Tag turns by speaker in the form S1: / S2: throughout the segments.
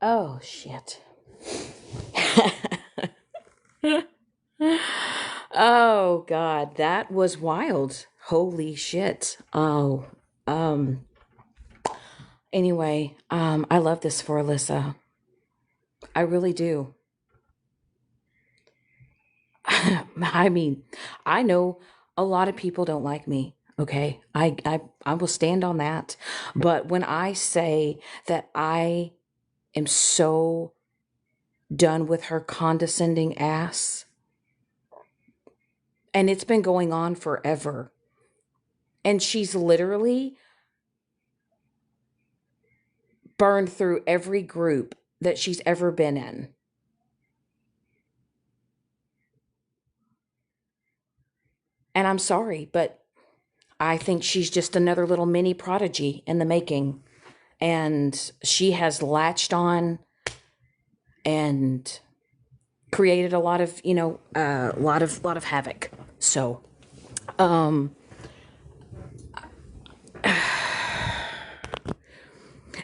S1: Oh, shit. Oh, God, that was wild. Holy shit. Oh, um, anyway, I love this for Alyssa. I really do. I mean, I know a lot of people don't like me. Okay. I will stand on that. But when I say that I am so done with her condescending ass, and it's been going on forever. And she's literally burned through every group that she's ever been in. And I'm sorry, but I think she's just another little mini prodigy in the making. And she has latched on and created a lot of, a lot of havoc. So, um,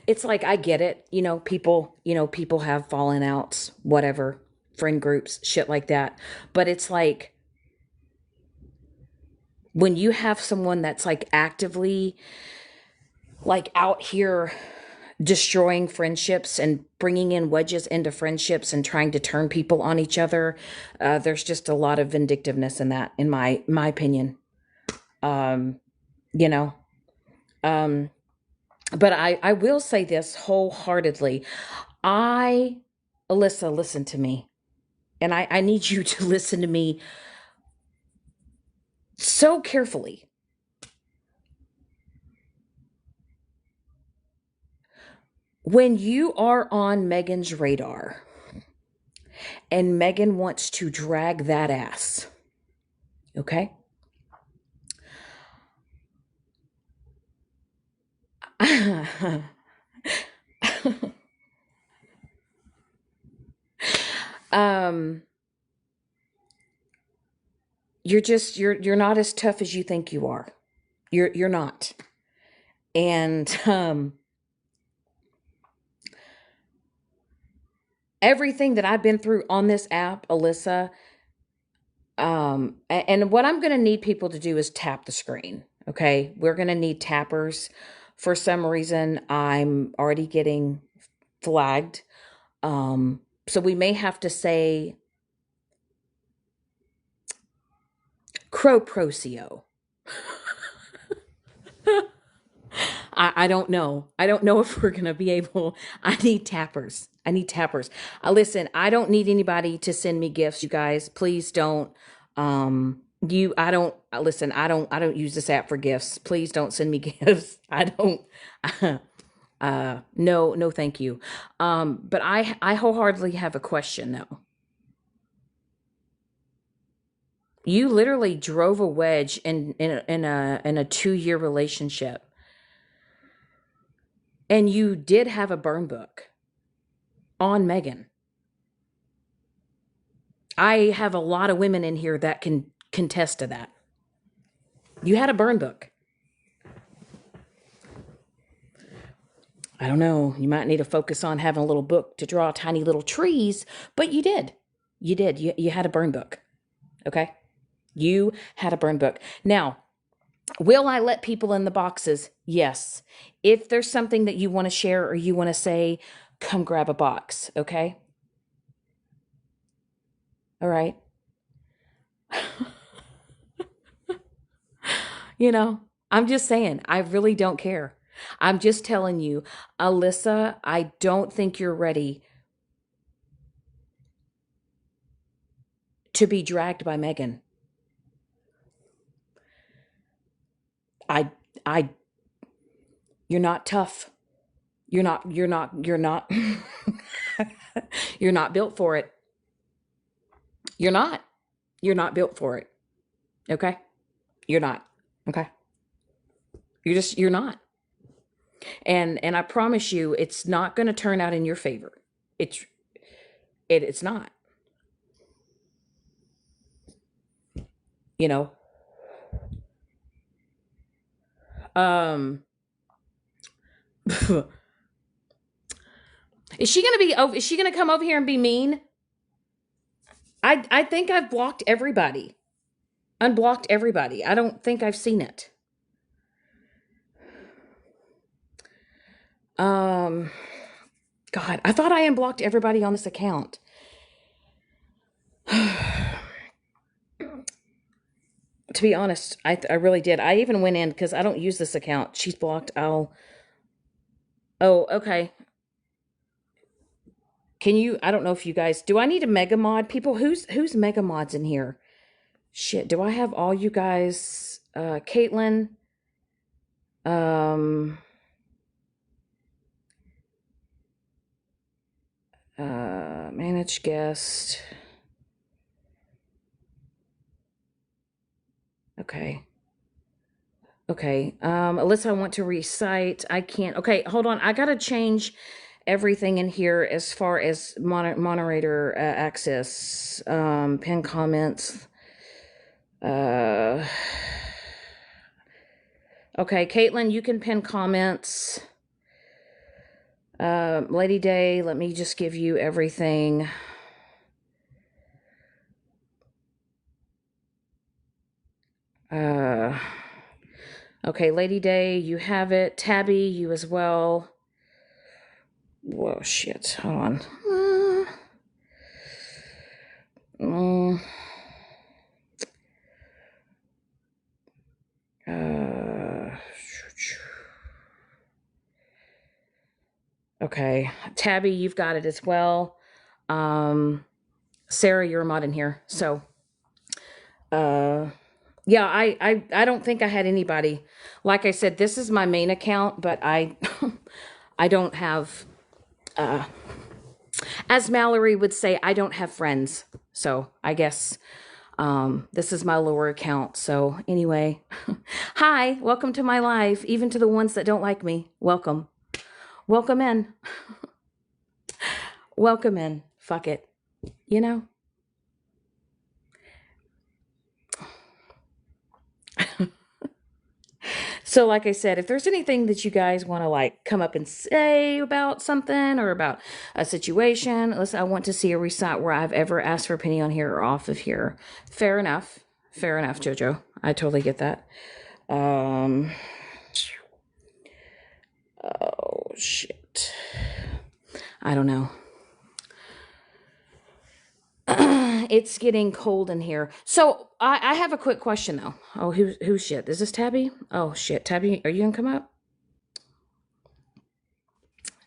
S1: it's like I get it. People have fallen outs, whatever, friend groups, shit like that. But it's like when you have someone that's like actively like out here destroying friendships and bringing in wedges into friendships and trying to turn people on each other, there's just a lot of vindictiveness in that, in my opinion. Um, you know, um, but I will say this wholeheartedly. I, Alyssa, listen to me. And I need you to listen to me so carefully. When you are on Megan's radar and Megan wants to drag that ass, okay? um, you're not as tough as you think you are. You're not. And everything that I've been through on this app, Alyssa, and what I'm going to need people to do is tap the screen. Okay. We're going to need tappers. For some reason, I'm already getting flagged. So we may have to say Crow Procio. I don't know. I don't know if we're going to be able. I need tappers. I need tappers. Listen, I don't need anybody to send me gifts, you guys. Please don't. I don't listen. I don't use this app for gifts. Please don't send me gifts. I don't. No, no, thank you. But I wholeheartedly have a question though. You literally drove a wedge in a 2 year relationship, and you did have a burn book on Megan. I have a lot of women in here that can contest to that. You had a burn book. I don't know. You might need to focus on having a little book to draw tiny little trees, but you did. You did. You had a burn book. Okay. You had a burn book. Now, will I let people in the boxes? Yes. If there's something that you want to share or you want to say, come grab a box. Okay. All right. You know, I'm just saying, I really don't care. I'm just telling you, Alyssa, I don't think you're ready to be dragged by Megan. I, I, you're not tough. You're not, you're not built for it. You're not. You're not built for it. Okay? You're not. Okay? You're not. And I promise you it's not going to turn out in your favor. It's it's not. You know. Um Is she gonna be over? Is she gonna come over here and be mean? I think I've blocked everybody, unblocked everybody. I don't think I've seen it. Um, God, I thought I unblocked everybody on this account. To be honest, I really did. I even went in because I don't use this account. She's blocked. I'll. Oh, okay. Can you? I don't know if you guys. Do I need a mega mod? People, who's mega mods in here? Shit. Do I have all you guys? Caitlin. Um. Manage guest. Okay. Okay. Alyssa, I want to recite. I can't. Okay, hold on. I gotta change everything in here as far as moderator access. Pin comments. Uh. Okay, Caitlin, you can pin comments. Lady Day, let me just give you everything. Uh. Okay, Lady Day, you have it. Tabby, you as well. Whoa, shit. Hold on. Mm, uh, okay. Tabby, you've got it as well. Sarah, you're a mod in here. So, yeah, I don't think I had anybody. Like I said, this is my main account, but I, I don't have, as Mallory would say, I don't have friends. So I guess this is my lower account. So anyway, hi, welcome to my life. Even to the ones that don't like me, welcome. Welcome in. Welcome in. Fuck it. You know? So like I said, if there's anything that you guys want to like come up and say about something or about a situation, listen, I want to see a recite where I've ever asked for a penny on here or off of here. Fair enough. Fair enough, Jojo. I totally get that. Oh shit. I don't know. It's getting cold in here. So I have a quick question though. Oh, who's shit? Is this Tabby? Oh shit, Tabby, are you gonna come up?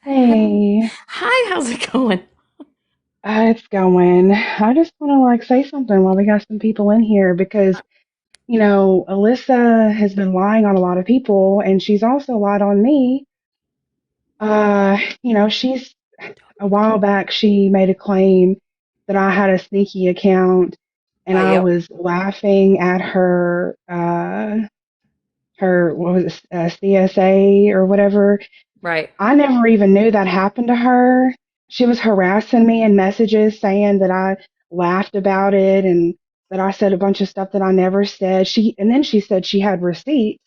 S1: Hello.
S2: Hey,
S1: Hi, how's it going?
S2: it's going. I just want to say something while we got some people in here because, Alyssa has been lying on a lot of people and she's also lied on me. She's a while back she made a claim that I had a sneaky account and I
S1: Yep.
S2: was laughing at her what was it, CSA or whatever.
S1: Right.
S2: I never even knew that happened to her. She was harassing me in messages saying that I laughed about it and that I said a bunch of stuff that I never said. And then she said she had receipts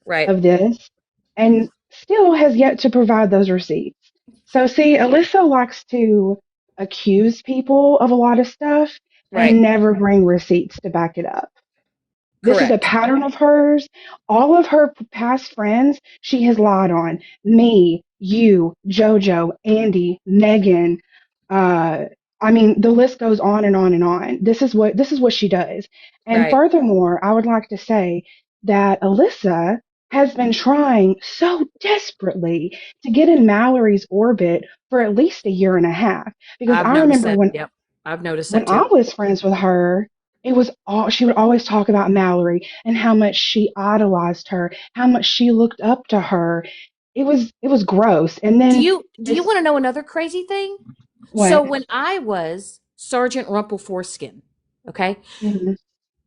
S1: Right.
S2: of this and still has yet to provide those receipts. So see, Alyssa likes to accuse people of a lot of stuff
S1: Right.
S2: and never bring receipts to back it up. This is a
S1: Correct.
S2: pattern of hers. All of her past friends, she has lied on. Me, you, JoJo, Andy, Megan. Uh, I mean, the list goes on and on and on. This is what she does. And
S1: Right.
S2: furthermore, I would like to say that Alyssa has been trying so desperately to get in Mallory's orbit for at least a year and a half. Because
S1: I've
S2: I
S1: noticed
S2: remember
S1: that.
S2: when
S1: Yep. I've noticed
S2: when
S1: that
S2: I
S1: too.
S2: was friends with her, it was all she would always talk about Mallory and how much she idolized her, how much she looked up to her. It was gross. And then
S1: Do you
S2: this
S1: want to know another crazy thing? So
S2: what?
S1: when I was Sergeant Rumple Foreskin, okay,
S2: Mhm.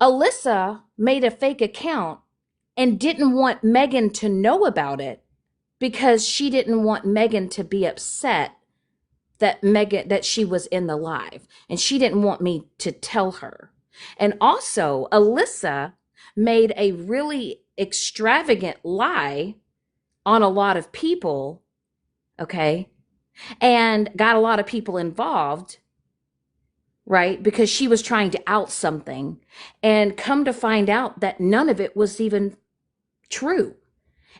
S1: Alyssa made a fake account and didn't want Megan to know about it because she didn't want Megan to be upset that she was in the live and she didn't want me to tell her. And also, Alyssa made a really extravagant lie on a lot of people, okay? and got a lot of people involved, right? Because she was trying to out something, and come to find out that none of it was even true.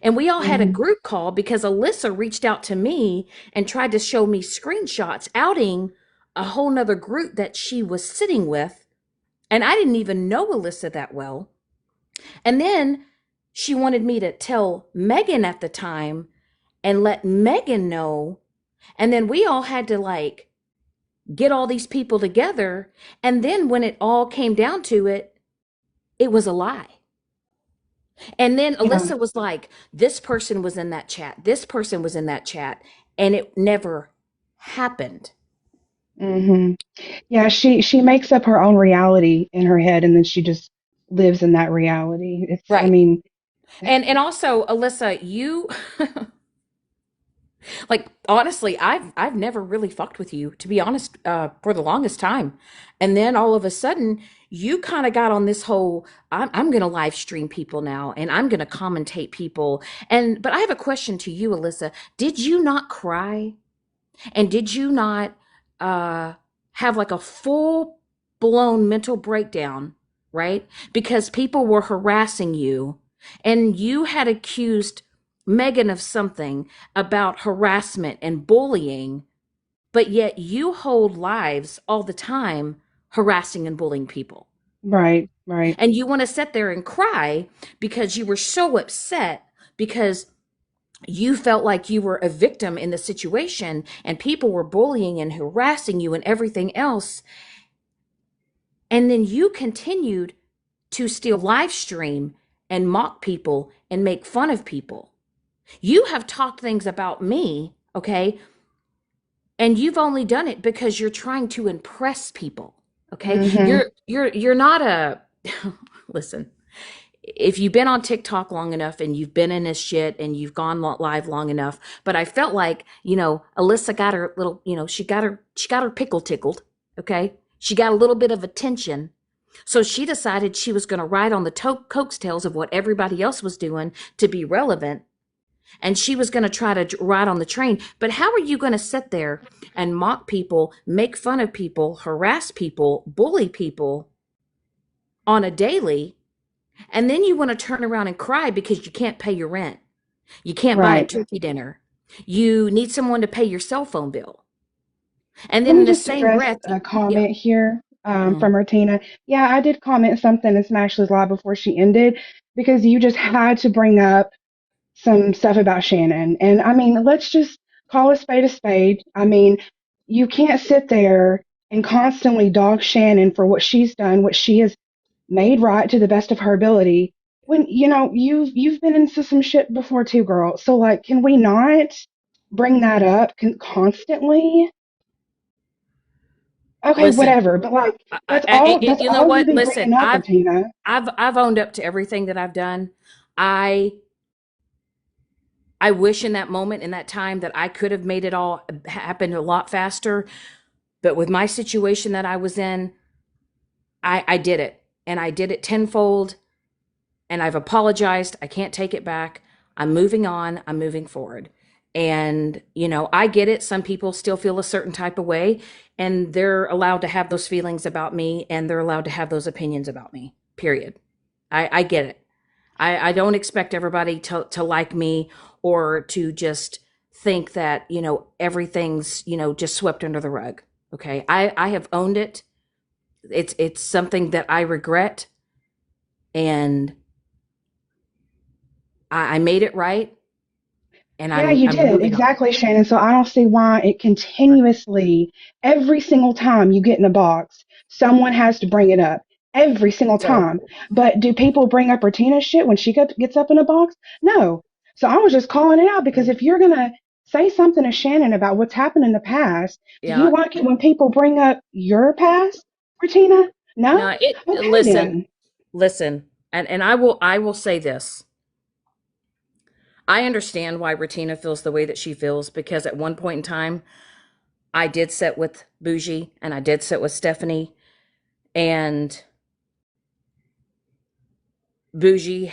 S1: And we all had a
S2: Hmm.
S1: group call because Alyssa reached out to me and tried to show me screenshots outing a whole nother group that she was sitting with. And I didn't even know Alyssa that well. And then she wanted me to tell Megan at the time and let Megan know. And then we all had to like get all these people together. And then when it all came down to it, it was a lie. And then
S2: Yeah.
S1: Alyssa was like, this person was in that chat. This person was in that chat. And it never happened.
S2: Hmm. Yeah, she makes up her own reality in her head and then she just lives in that reality. It's I
S1: Right.
S2: mean,
S1: And also, Alyssa, you like honestly, I've never really fucked with you, to be honest, for the longest time. And then all of a sudden, you kind of got on this whole I'm gonna live stream people now and I'm gonna commentate people. And but I have a question to you, Alyssa. Did you not cry? And did you not uh, have like a full blown mental breakdown, right? Because people were harassing you and you had accused Megan of something about harassment and bullying, but yet you hold lives all the time harassing and bullying people.
S2: right, right,
S1: And you want to sit there and cry because you were so upset because you felt like you were a victim in the situation and people were bullying and harassing you and everything else. And then you continued to still live stream and mock people and make fun of people. You have talked things about me, okay? And you've only done it because you're trying to impress people, okay?
S2: hmm,
S1: You're not a listen. If you've been on TikTok long enough and you've been in this shit and you've gone live long enough, but I felt like, Alyssa got her little, she got her pickle tickled, okay? She got a little bit of attention. So she decided she was going to ride on the coattails of what everybody else was doing to be relevant. And she was going to try to ride on the train. But how are you going to sit there and mock people, make fun of people, harass people, bully people on a daily, and then you want to turn around and cry because you can't pay your rent. You can't buy a
S2: right.
S1: turkey dinner. You need someone to pay your cell phone bill. And
S2: Let
S1: then
S2: me
S1: in the
S2: just
S1: same
S2: address
S1: breath,
S2: a
S1: yeah.
S2: comment here
S1: Mhm.
S2: from Martina. Yeah, I did comment something in Smashley's live before she ended because you just had to bring up some stuff about Shannon. And I mean, let's just call a spade a spade. I mean, you can't sit there and constantly dog Shannon for what she's done, what she has made right to the best of her ability. When you know you've been into some shit before too, girl. So like, can we not bring that up constantly? Okay,
S1: Listen,
S2: whatever. But like, that's
S1: you know
S2: all you've
S1: what?
S2: been
S1: Listen,
S2: bringing up,
S1: I've
S2: Martina.
S1: I've I've owned up to everything that I've done. I I wish in that moment, in that time, that I could have made it all happen a lot faster. But with my situation that I was in, I did it, and I did it tenfold. And I've apologized. I can't take it back. I'm moving on. I'm moving forward. And, I get it. Some people still feel a certain type of way, and they're allowed to have those feelings about me, and they're allowed to have those opinions about me, period. I get it. I don't expect everybody to like me or to just think that, everything's, just swept under the rug. Okay. I have owned it. It's something that I regret, and I made it right, and
S2: Yeah,
S1: I'm
S2: you
S1: I'm
S2: did.
S1: moving on.
S2: Exactly, Shannon. So I don't see why it
S1: Right.
S2: continuously, every single time you get in a box, someone has to bring it up. Every single
S1: So
S2: time. But do people bring up Bertina's shit when she gets up in a box? No. So I was just calling it out because if you're going to say something to Shannon about what's happened in the past, do you
S1: yeah,
S2: like it when people bring up your past, Bertina? No?
S1: no, it
S2: Okay,
S1: listen,
S2: then.
S1: listen, and I will say this. I understand why Ratina feels the way that she feels because at one point in time, I did sit with Bougie and I did sit with Stephanie, and Bougie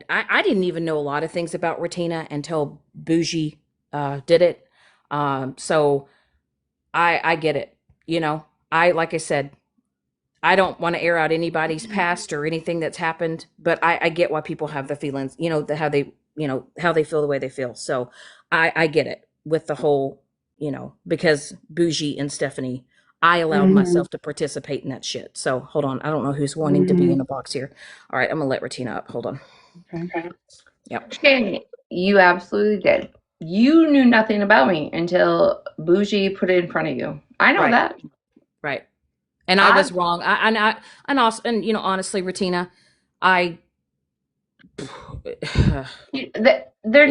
S1: I didn't even know a lot of things about Ratina until Bougie did it. So I get it. You know, I like I said, I don't want to air out anybody's past or anything that's happened, but I get why people have the feelings, you know, how they, you know, how they feel the way they feel. So I get it with the whole, you know, because Bougie and Stephanie, I allowed
S2: Hmm.
S1: myself to participate in that shit. So hold on. I don't know who's wanting to be
S2: Hmm.
S1: in a box here. All right. I'm going to let Retina up. Hold on.
S2: Okay.
S1: Yep.
S3: Shannon, you absolutely did. You knew nothing about me until Bougie put it in front of you. I know
S1: Right.
S3: that.
S1: Right. And I
S3: I
S1: was wrong. And also, and you know, honestly, Retina, I, it, yeah.
S3: there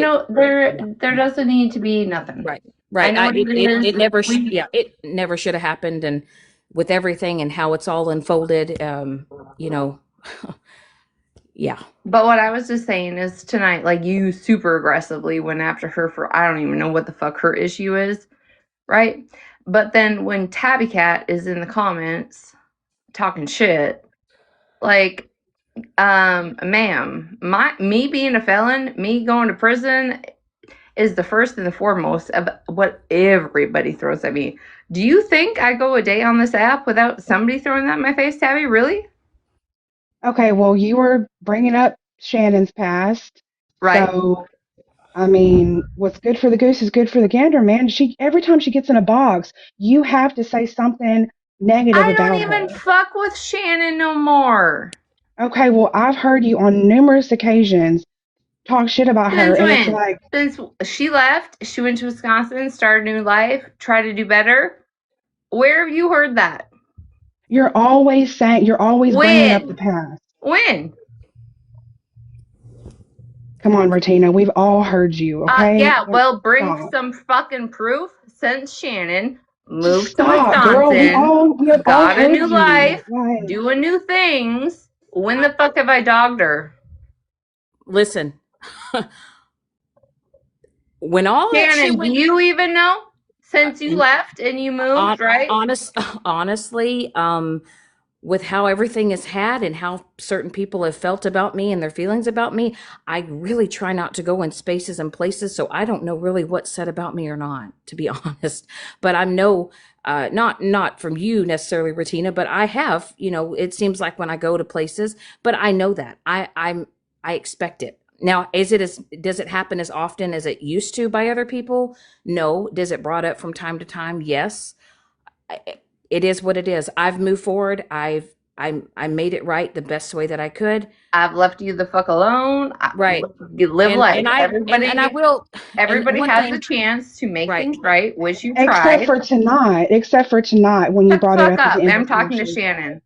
S3: doesn't need to be nothing.
S1: Right.
S3: I
S1: Right.
S3: know what it is.
S1: It never,
S3: We
S1: yeah, it never should have happened. And with everything and how it's all unfolded, you know, yeah.
S3: But what I was just saying is tonight, like you super aggressively went after her for I don't even know what the fuck her issue is, right? But then when Tabby Cat is in the comments talking shit, like, ma'am, me being a felon, me going to prison is the first and the foremost of what everybody throws at me. Do you think I go a day on this app without somebody throwing that in my face, Tabby? Really?
S2: Okay, well, you were bringing up Shannon's past.
S3: Right?
S2: So, I mean, what's good for the goose is good for the gander, man. She every time she gets in a box, you have to say something negative
S3: I don't
S2: about
S3: even
S2: her.
S3: fuck with Shannon no more.
S2: Okay, well, I've heard you on numerous occasions talk shit about her,
S3: Since
S2: and it's
S3: when?
S2: like
S3: Since she left, she went to Wisconsin, started a new life, tried to do better. Where have you heard that?
S2: you're always bringing up the
S3: When?
S2: past.
S3: When?
S2: Come on, Martina, we've all heard you, okay?
S3: Yeah, well, bring
S2: Stop.
S3: some fucking proof. Since Shannon
S2: Just
S3: moved to
S2: stop, girl.
S3: Wisconsin,
S2: We have all
S3: got a
S2: heard
S3: new
S2: you.
S3: life,
S2: Like,
S3: doing new things. When the fuck have I dogged her?
S1: Listen, when all that shit
S3: Shannon, do
S1: went
S3: you even know? Since you
S1: n-
S3: left and you moved, right?
S1: honestly, with how everything is had and how certain people have felt about me and their feelings about me, I really try not to go in spaces and places. So I don't know really what's said about me or not, to be honest. But I know, not from you necessarily, Retina, but I have, you know, it seems like when I go to places, but I know that I expect it. Now, does it happen as often as it used to by other people? No. Does it brought up from time to time? Yes. It is what it is. I've moved forward. I made it right the best way that I could.
S3: I've left you the fuck alone.
S1: Right.
S3: You live life.
S1: And I will, and
S3: Everybody
S1: one
S3: has a
S1: thing,
S3: chance to make
S1: right.
S3: things right, which you
S2: except
S3: tried.
S2: for tonight, except for tonight when you
S3: Shut the
S2: brought it
S3: fuck
S2: up at the
S3: up.
S2: end
S3: I'm
S2: of
S3: talking to
S2: Exclamation.
S3: Shannon.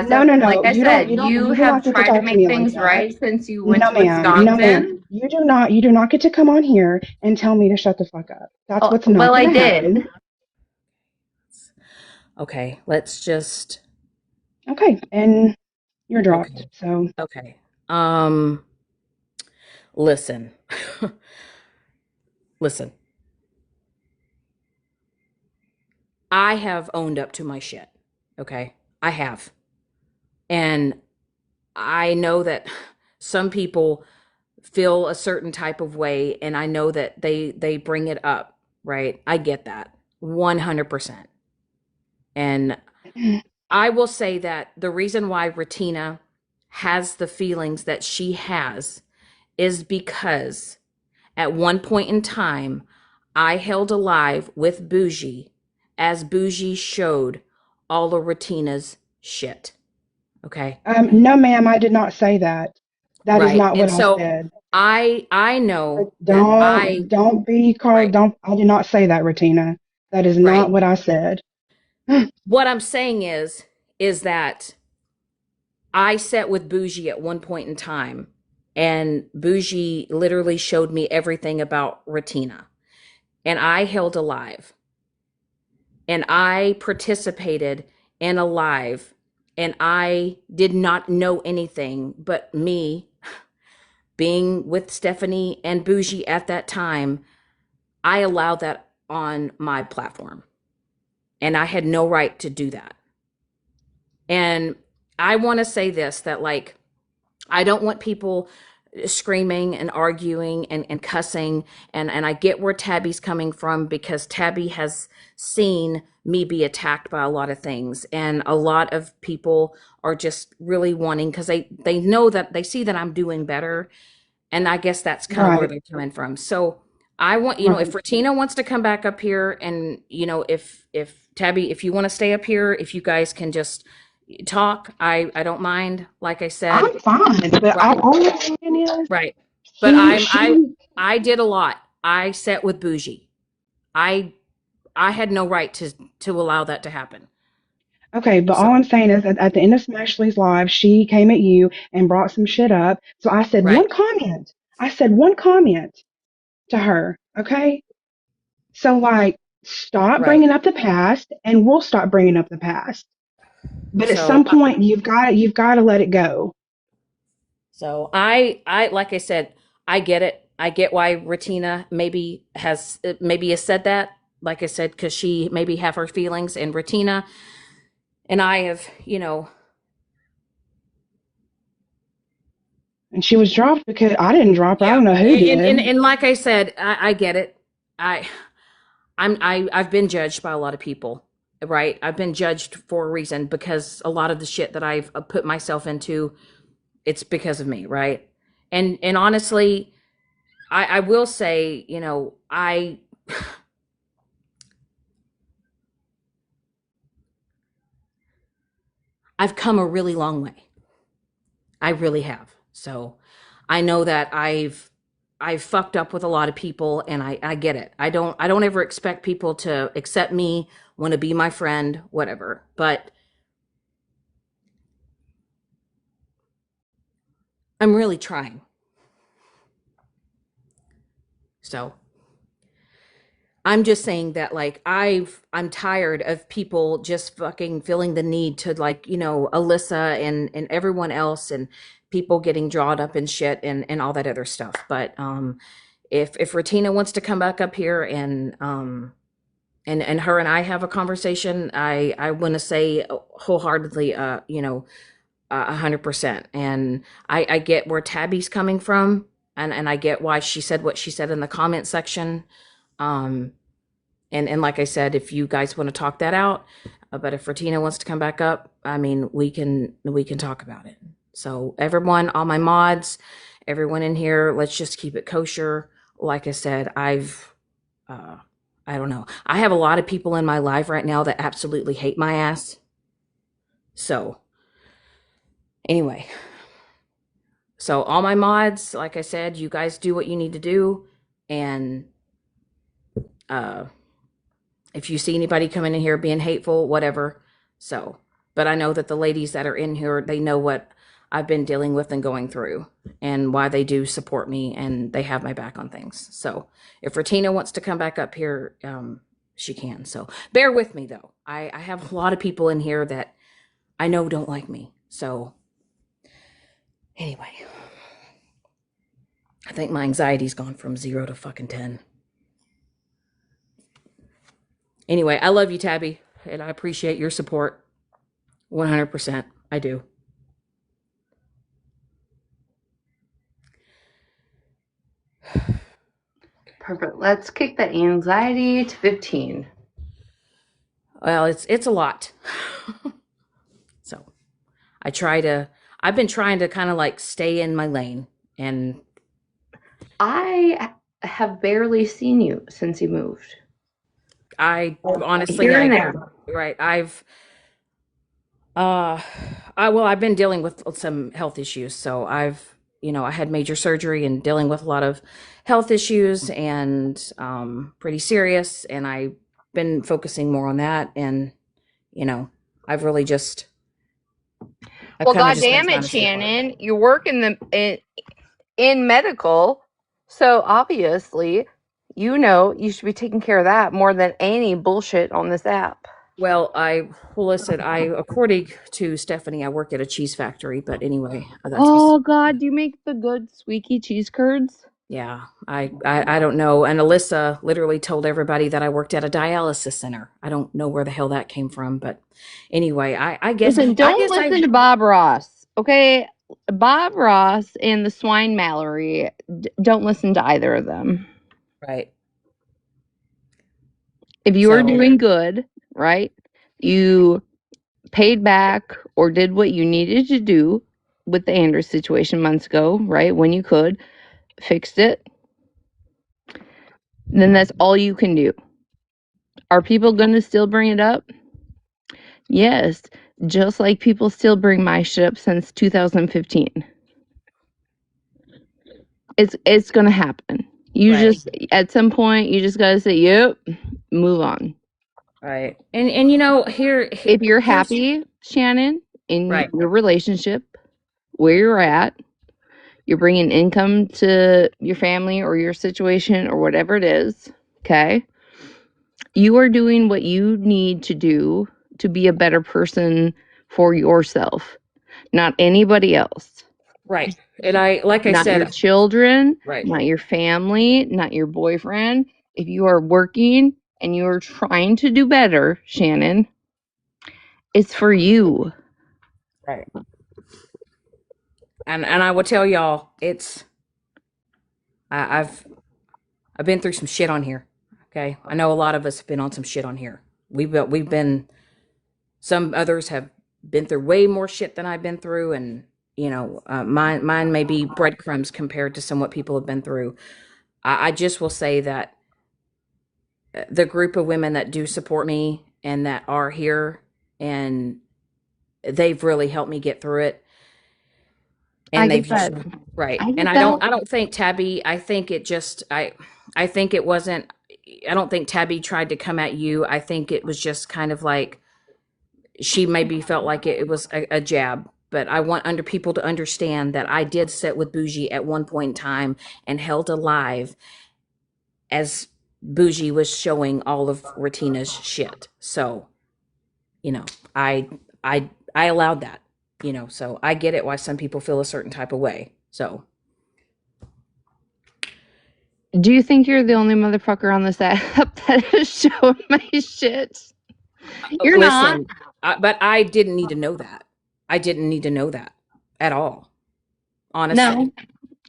S2: No, no,
S3: Like
S2: no.
S3: I said, you
S2: You do
S3: have
S2: not get to
S3: tried to
S2: talk to
S3: make
S2: me like
S3: things
S2: that.
S3: right since you went
S2: No,
S3: to
S2: ma'am. No, ma'am.
S3: Wisconsin.
S2: You do not get to come on here and tell me to shut the fuck up. That's
S3: Oh,
S2: what's not
S3: well,
S2: going
S3: I
S2: to
S3: did.
S2: happen.
S1: Okay. Let's just,
S2: Okay, and you're dropped.
S1: okay.
S2: So,
S1: Okay. Um, listen, listen, I have owned up to my shit. Okay. I have. And I know that some people feel a certain type of way and I know that they bring it up, right? I get that 100%. And I will say that the reason why Retina has the feelings that she has is because at one point in time I held alive with Bougie as Bougie showed all of Retina's shit. Okay.
S2: no, ma'am, I did not say that. That is
S1: Right.
S2: not what
S1: And
S2: I
S1: so
S2: said.
S1: I know that
S2: Don't be called.
S1: right.
S2: Don't. I did not say that, Retina. That is
S1: Right.
S2: not what I said.
S1: What I'm saying is that I sat with Bougie at one point in time and Bougie literally showed me everything about Retina and I held alive and I participated in a live and I did not know anything but me being with Stephanie and Bougie at that time. I allowed that on my platform and I had no right to do that. And I want to say this that like I don't want people screaming and arguing and cussing. And I get where Tabby's coming from, because Tabby has seen me be attacked by a lot of things. And a lot of people are just really wanting, because they know that they see that I'm doing better. And I guess that's kind of where
S2: Right.
S1: they're coming from. So I want, if
S2: Right.
S1: Ratina wants to come back up here, and, if Tabby, if you want to stay up here, if you guys can just talk, I don't mind. Like I said,
S2: I'm fine, but
S1: right,
S2: all I'm saying is
S1: right. But
S2: she she
S1: I did a lot. I sat with Bougie. I I had no right to allow that to happen.
S2: okay, but all I'm
S1: So,
S2: saying is at the end of Smashley's live, she came at you and brought some shit up. So I said
S1: right,
S2: one comment. I said one comment to her. Okay, so like stop
S1: right.
S2: bringing up the past, and we'll stop bringing up the past. But at
S1: So
S2: some point, you've got to let it go.
S1: So I like I said, I get it. I get why Ratina maybe has said that. Like I said, because she maybe have her feelings, and Ratina and I have,
S2: And she was dropped because I didn't drop her. I
S1: yeah,
S2: don't know who did.
S1: and like I said, I get it. I I've been judged by a lot of people, right? I've been judged for a reason, because a lot of the shit that I've put myself into, it's because of me, right? And honestly, I will say, I've come a really long way. I really have. So I know that I've fucked up with a lot of people, and I get it. I don't ever expect people to accept me, want to be my friend, whatever. But I'm really trying. So I'm just saying that, like, I'm tired of people just fucking feeling the need to, like, Alyssa and everyone else, and people getting drawn up in shit and all that other stuff. But if Ratina wants to come back up here, and her and I have a conversation, I want to say wholeheartedly, 100%. And I get where Tabby's coming from, and I get why she said what she said in the comment section. Um, and like I said, if you guys want to talk that out, but if Ratina wants to come back up, I mean, we can talk about it. So everyone, all my mods, everyone in here, let's just keep it kosher. Like I said, uh, I don't know. I have a lot of people in my life right now that absolutely hate my ass. So anyway, so all my mods, like I said, you guys do what you need to do, and uh, if you see anybody coming in here being hateful, whatever. So, but I know that the ladies that are in here, they know what I've been dealing with and going through, and why they do support me, and they have my back on things. So if Ratina wants to come back up here, she can. So bear with me, though. I have a lot of people in here that I know don't like me. So anyway, I think my anxiety's gone from 0 to fucking 10. Anyway, I love you, Tabby, and I appreciate your support. 100%. I do.
S3: Perfect. Let's kick that anxiety to 15.
S1: Well, it's a lot. So I've been trying to kind of like stay in my lane. And
S3: I have barely seen you since you moved.
S1: I honestly,
S3: Here and there.
S1: right, uh, I've been dealing with some health issues. So I had major surgery and dealing with a lot of health issues, and pretty serious. And I've been focusing more on that. And, you know, I've really just, I've
S3: Well,
S1: kind of
S3: God
S1: just been
S3: damn
S1: trying
S3: it,
S1: to stay apart.
S3: Shannon. You work in medical. So obviously, you should be taking care of that more than any bullshit on this app.
S1: Well, listen, according to Stephanie, I work at a cheese factory, but anyway, that's,
S3: Oh God, do you make the good squeaky cheese curds?
S1: yeah, I don't know. And Alyssa literally told everybody that I worked at a dialysis center. I don't know where the hell that came from, but anyway, I guess,
S3: Listen,
S1: I
S3: don't
S1: guess
S3: listen to Bob Ross. Okay, Bob Ross and the swine Mallory, don't listen to either of them.
S1: Right.
S3: If you are
S1: So,
S3: doing good, right, you paid back or did what you needed to do with the Andrews situation months ago, right, when you could, fixed it, then that's all you can do. Are people going to still bring it up? Yes, just like people still bring my shit up since 2015. It's going to happen. You
S1: right.
S3: just at some point you just got to say, "Yep, move on."
S1: Right. And you know,
S3: If you're
S1: here's
S3: happy, Shannon, in
S1: right.
S3: your relationship, where you're at, you're bringing income to your family or your situation or whatever it is, okay? You are doing what you need to do to be a better person for yourself, not anybody else.
S1: Right. And I like I
S3: Not your
S1: said,
S3: children,
S1: right.
S3: not your family, not your boyfriend. If you are working and you are trying to do better, Shannon, it's for you.
S1: Right. And I will tell y'all, it's I've been through some shit on here. Okay? I know a lot of us have been on some shit on here. We've been some others have been through way more shit than I've been through, and mine may be breadcrumbs compared to some what people have been through. I just will say that the group of women that do support me and that are here, and they've really helped me get through it,
S3: I
S1: and
S3: get
S1: they've
S3: that.
S1: right.
S3: I
S1: And
S3: get that.
S1: I don't think Tabby, I think it just I think it wasn't, I don't think Tabby tried to come at you. I think it was just kind of like she maybe felt like it was a jab. But I want under people to understand that I did sit with Bougie at one point in time and held alive as Bougie was showing all of Retina's shit. So, you know, I I allowed that, so I get it why some people feel a certain type of way. So,
S3: Do you think you're the only motherfucker on this app that has shown my shit? You're not.
S1: listen, but I didn't need to know that. I didn't need to know that at all,
S3: No.
S1: honestly.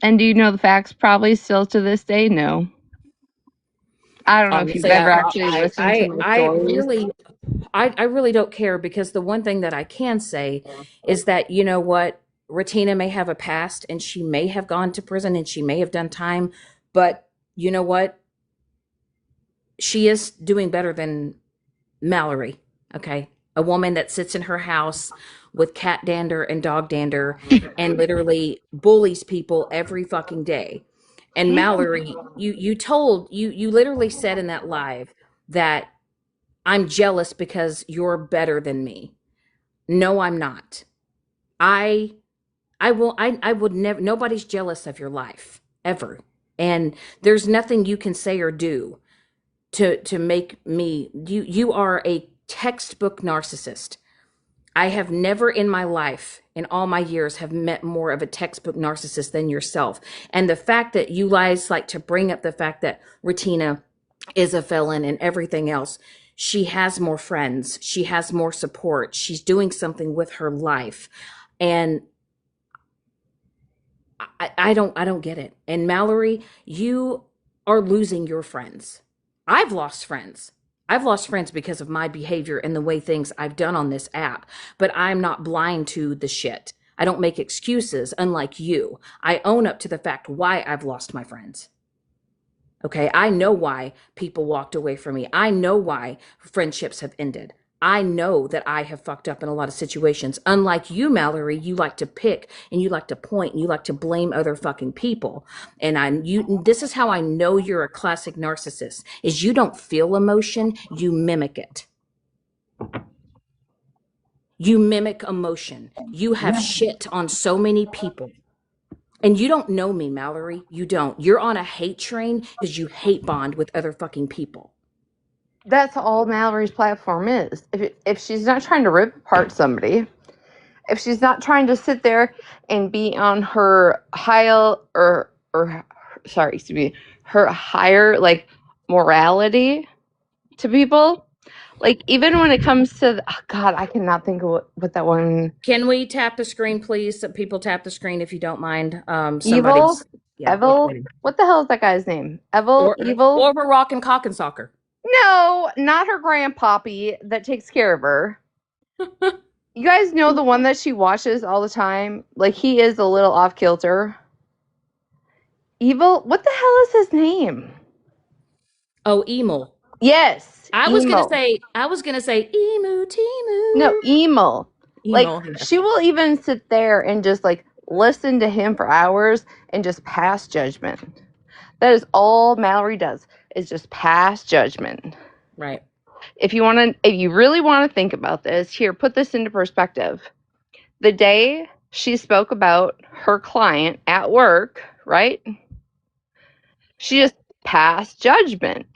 S3: And do you know the facts probably still to this day? No. I don't know if you've
S1: Honestly,
S3: ever actually listened to my
S1: I
S3: stories.
S1: really, I really don't care, because the one thing that I can say is that, you know what, Ratina may have a past and she may have gone to prison and she may have done time, but you know what? She is doing better than Mallory, okay? A woman that sits in her house with cat dander and dog dander and literally bullies people every fucking day. And Mallory, you literally said in that live that I'm jealous because you're better than me. No, I'm not. I I would never, nobody's jealous of your life ever. And there's nothing you can say or do to make me, you are a textbook narcissist. I have never in my life, in all my years, have met more of a textbook narcissist than yourself. And the fact that you guys like to bring up the fact that Retina is a felon and everything else, she has more friends, she has more support, she's doing something with her life. And I don't get it. And Mallory, you are losing your friends. I've lost friends. I've lost friends because of my behavior and the way things I've done on this app, but I'm not blind to the shit. I don't make excuses, unlike you. I own up to the fact why I've lost my friends. Okay, I know why people walked away from me. I know why friendships have ended. I know that I have fucked up in a lot of situations. Unlike you, Mallory, you like to pick and you like to point and you like to blame other fucking people. And this is how I know you're a classic narcissist, is you don't feel emotion, you mimic it. You mimic emotion. You have shit on so many people. And you don't know me, Mallory. You don't. You're on a hate train because you hate bond with other fucking people.
S3: That's all Mallory's platform is. If she's not trying to rip apart somebody, if she's not trying to sit there and be on her higher or sorry, excuse me, her higher like morality to people, Like, even when it comes to, oh God, I cannot think of what that one.
S1: Can we tap the screen, please? So people tap the screen if you don't mind.
S3: Evil?
S1: Somebody's, yeah.
S3: Evil? What the hell is that guy's name? Evil? Evil?
S1: Or we're rocking cock and soccer.
S3: No, not her grandpappy that takes care of her. You guys know the one that she watches all the time? Like, he is a little off kilter. Evil? What the hell is his name?
S1: Oh, Emil.
S3: Yes,
S1: I was gonna
S3: Emo.
S1: say, Emu
S3: No,
S1: Timu.
S3: Emo. Like,
S1: Emo, yeah.
S3: she will even sit there and just, like, listen to him for hours and just pass judgment. That is all Mallory does, is just pass judgment.
S1: Right.
S3: If you really want to think about this, here, put this into perspective. The day she spoke about her client at work, right? She just passed judgment.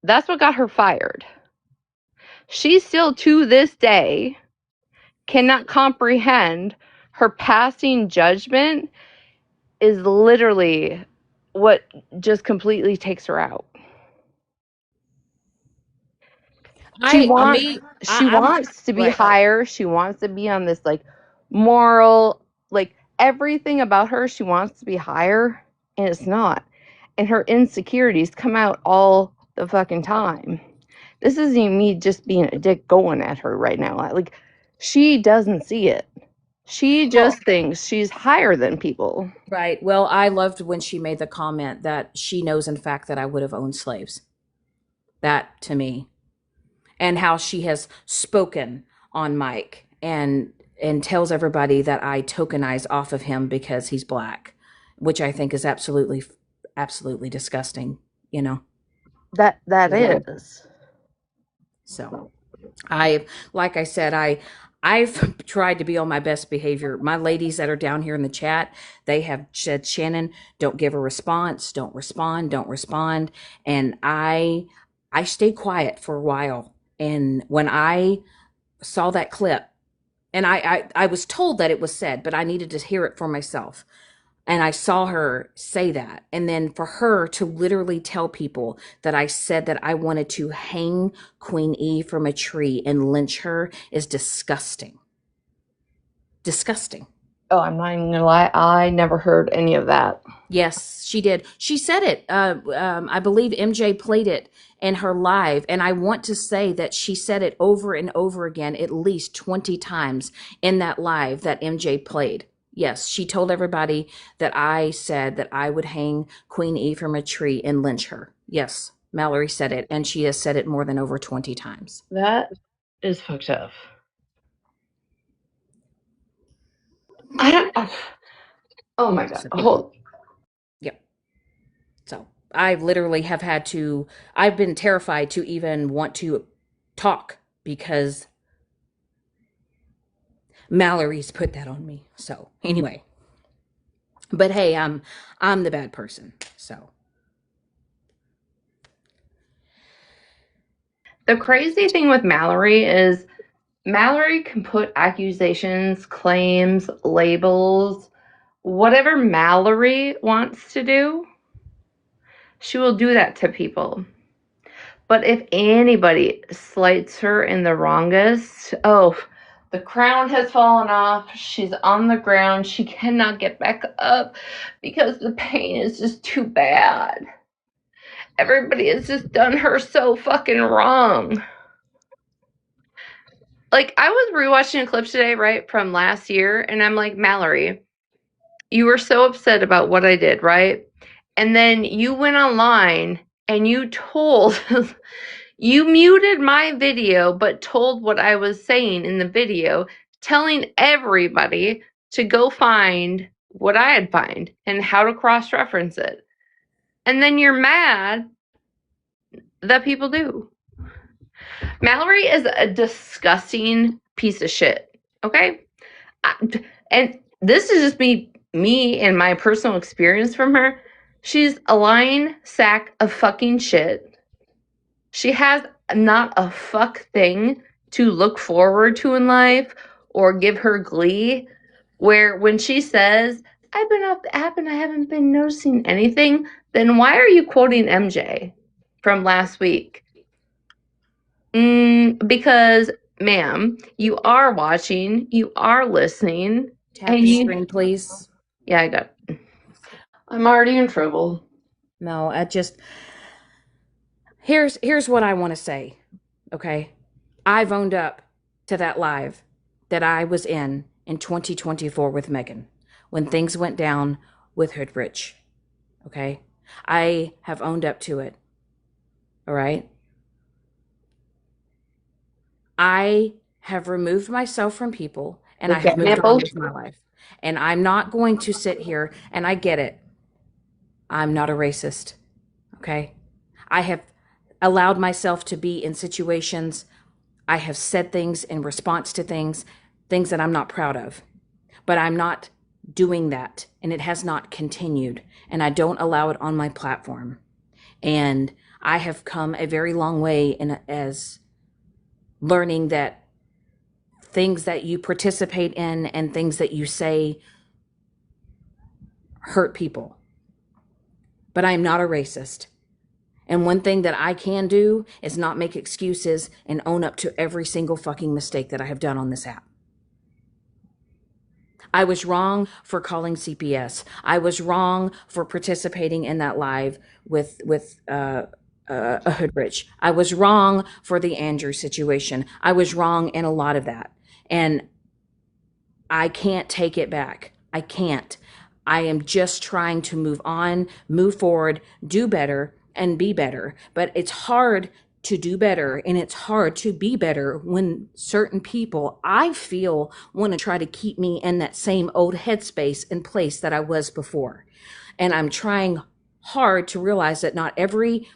S3: That's what got her fired. She still, to this day, cannot comprehend her passing judgment is literally what just completely takes her out. She
S1: I'm
S3: wants to be
S1: right.
S3: higher. She wants to be on this, like, moral, like, everything about her, she wants to be higher, and it's not. And her insecurities come out all the fucking time. This isn't even me just being a dick going at her right now. Like, she doesn't see it. She just thinks she's higher than people.
S1: Right. Well, I loved when she made the comment that she knows, in fact, that I would have owned slaves. That to me, and how she has spoken on Mike and tells everybody that I tokenize off of him because he's black, which I think is absolutely disgusting. You know.
S3: That
S1: Yeah.
S3: is.
S1: So like I said, I've tried to be on my best behavior. My ladies that are down here in the chat, they have said, Shannon, don't give a response, don't respond, don't respond. And I stayed quiet for a while. And when I saw that clip, and I was told that it was said, but I needed to hear it for myself. And I saw her say that. And then for her to literally tell people that I said that I wanted to hang Queen E from a tree and lynch her is disgusting. Disgusting.
S3: Oh, I'm not even gonna lie. I never heard any of that.
S1: Yes, she did. She said it. I believe MJ played it in her live. And I want to say that she said it over and over again, at least 20 times in that live that MJ played. Yes, she told everybody that I said that I would hang Queen E from a tree and lynch her. Yes, Mallory said it, and she has said it more than over 20 times.
S3: That is fucked up. I don't. Oh my god.
S1: So,
S3: Hold.
S1: yep. So I literally have had to, I've been terrified to even want to talk because Mallory's put that on me. So anyway, but hey, I'm the bad person. So
S3: The crazy thing with Mallory is Mallory can put accusations, claims, labels, whatever Mallory wants to do, she will do that to people. But if anybody slights her in the wrongest, oh, the crown has fallen off. She's on the ground. She cannot get back up because the pain is just too bad. Everybody has just done her so fucking wrong. Like, I was rewatching a clip today, right, from last year, and I'm like, Mallory, you were so upset about what I did, right? And then you went online and you told, you muted my video, but told what I was saying in the video, telling everybody to go find what I had found and how to cross reference it. And then you're mad that people do. Mallory is a disgusting piece of shit. Okay? And this is just me and my personal experience from her. She's a lying sack of fucking shit. She has not a fuck thing to look forward to in life or give her glee. Where when she says, I've been off the app and I haven't been noticing anything, then why are you quoting MJ from last week? Because, ma'am, you are watching, you are listening,
S1: Tap
S3: and
S1: the
S3: you.
S1: screen, please.
S3: Yeah, I got. I'm already in trouble.
S1: No, I just here's what I want to say. Okay, I've owned up to that live that I was in 2024 with Megan when things went down with Hoodrich. Okay, I have owned up to it. All right, I have removed myself from people and I
S3: With
S1: have
S3: that
S1: moved on
S3: nipple.
S1: with my life. And I'm not going to sit here and I get it. I'm not a racist. Okay. I have allowed myself to be in situations. I have said things in response to things that I'm not proud of. But I'm not doing that. And it has not continued. And I don't allow it on my platform. And I have come a very long way in as learning that things that you participate in and things that you say hurt people. But I am not a racist. And one thing that I can do is not make excuses and own up to every single fucking mistake that I have done on this app. I was wrong for calling CPS. I was wrong for participating in that live with a Hoodrich. I was wrong for the Andrew situation. I was wrong in a lot of that. And I can't take it back. I can't. I am just trying to move on, move forward, do better, and be better. But it's hard to do better and it's hard to be better when certain people I feel want to try to keep me in that same old headspace and place that I was before. And I'm trying hard to realize that not everything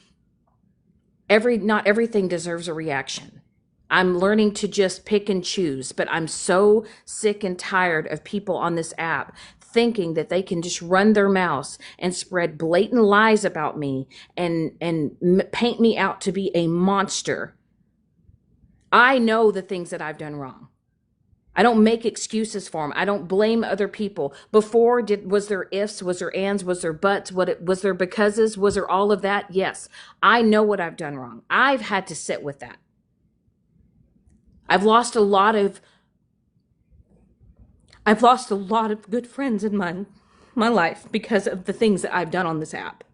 S1: deserves a reaction. I'm learning to just pick and choose, but I'm so sick and tired of people on this app thinking that they can just run their mouths and spread blatant lies about me and paint me out to be a monster. I know the things that I've done wrong. I don't make excuses for them. I don't blame other people. Before, was there ifs, was there ands, was there buts, was there becauses, was there all of that? Yes. I know what I've done wrong. I've had to sit with that. I've lost a lot of good friends in my life because of the things that I've done on this app.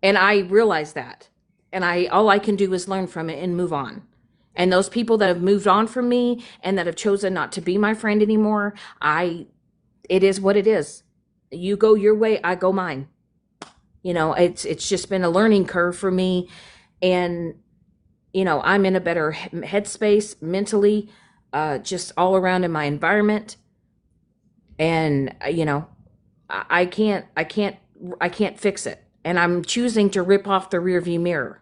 S1: And I realize that. And I all I can do is learn from it and move on. And those people that have moved on from me and that have chosen not to be my friend anymore, it is what it is. You go your way, I go mine. It's just been a learning curve for me, and I'm in a better headspace mentally, just all around in my environment, and I can't fix it, and I'm choosing to rip off the rearview mirror,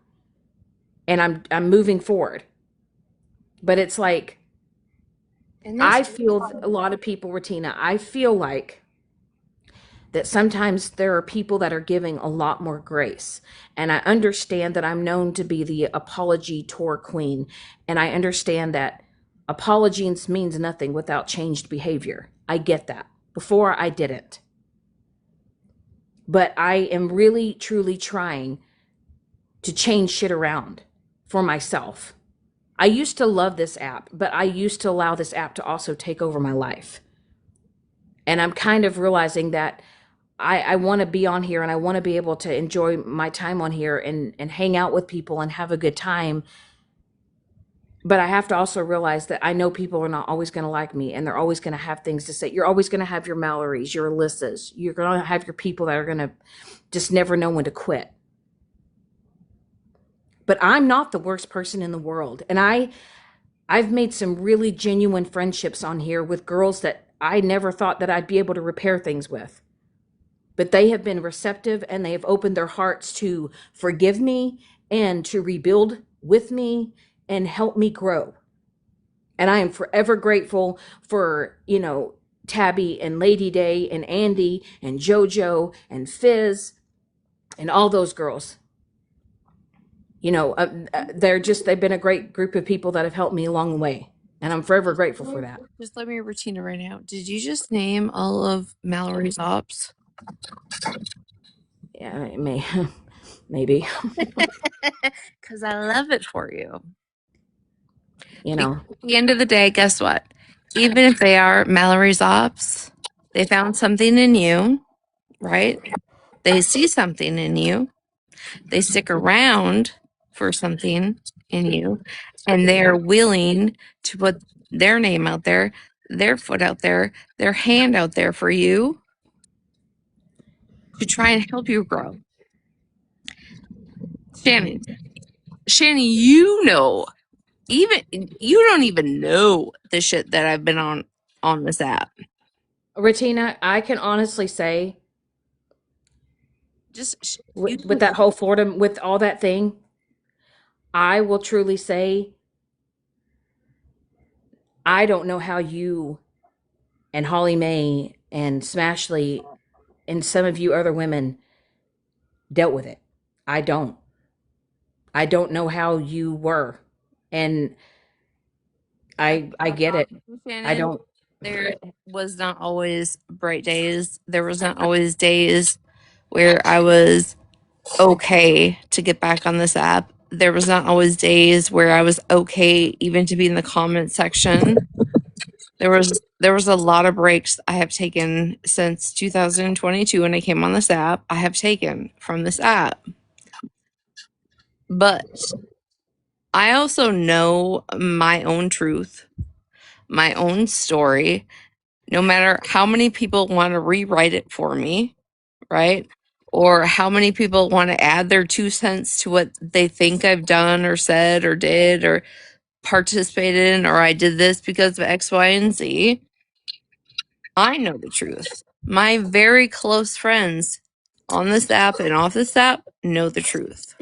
S1: and I'm moving forward, but it's like
S3: And that's.
S1: I feel a lot of people, Retina, I feel like that sometimes there are people that are giving a lot more grace. And I understand that I'm known to be the apology tour queen. And I understand that apologies means nothing without changed behavior. I get that. Before I didn't. But I am really, truly trying to change shit around for myself. I used to love this app, but I used to allow this app to also take over my life. And I'm kind of realizing that I want to be on here and I want to be able to enjoy my time on here and hang out with people and have a good time. But I have to also realize that I know people are not always going to like me and they're always going to have things to say. You're always going to have your Mallorys, your Alyssas. You're going to have your people that are going to just never know when to quit. But I'm not the worst person in the world. And I've made some really genuine friendships on here with girls that I never thought that I'd be able to repair things with. But they have been receptive and they have opened their hearts to forgive me and to rebuild with me and help me grow. And I am forever grateful for, Tabby and Lady Day and Andy and JoJo and Fizz and all those girls. They've been a great group of people that have helped me along the way. And I'm forever grateful for that.
S4: Just let me Regina right now. Did you just name all of Mallory's ops?
S1: Yeah, maybe.
S4: Because I love it for you.
S1: You know.
S4: At the end of the day, guess what? Even if they are Mallory's ops, they found something in you, right? They see something in you. They stick around for something in you, and they're willing to put their name out there, their foot out there, their hand out there for you to try and help you grow. Shannon, you know, even you don't even know the shit that I've been on this app.
S1: Retina, I can honestly say,
S4: Just
S1: with that whole Florida, with all that thing, I will truly say, I don't know how you and Holly Mae and Smashley and some of you other women dealt with it. I don't. I don't know how you were. And I get it. I
S4: Shannon,
S1: don't.
S4: there was not always bright days. There was not always days where I was okay to get back on this app. There was not always days where I was okay even to be in the comment section. There was a lot of breaks I have taken since 2022 when I came on this app. I have taken from this app. But I also know my own truth, my own story, no matter how many people want to rewrite it for me, right? Or how many people want to add their 2 cents to what they think I've done or said or did or participated in, or I did this because of X, Y, and Z. I know the truth. My very close friends on this app and off this app know the truth.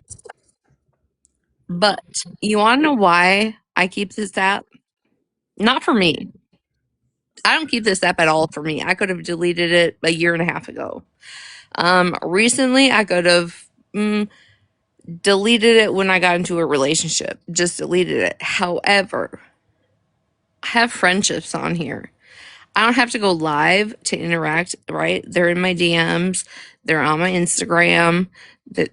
S4: But you want to know why I keep this app? Not for me. I don't keep this app at all for me. I could have deleted it a year and a half ago. Recently, I could have deleted it when I got into a relationship. Just deleted it. However, I have friendships on here. I don't have to go live to interact, right? They're in my DMs. They're on my Instagram. That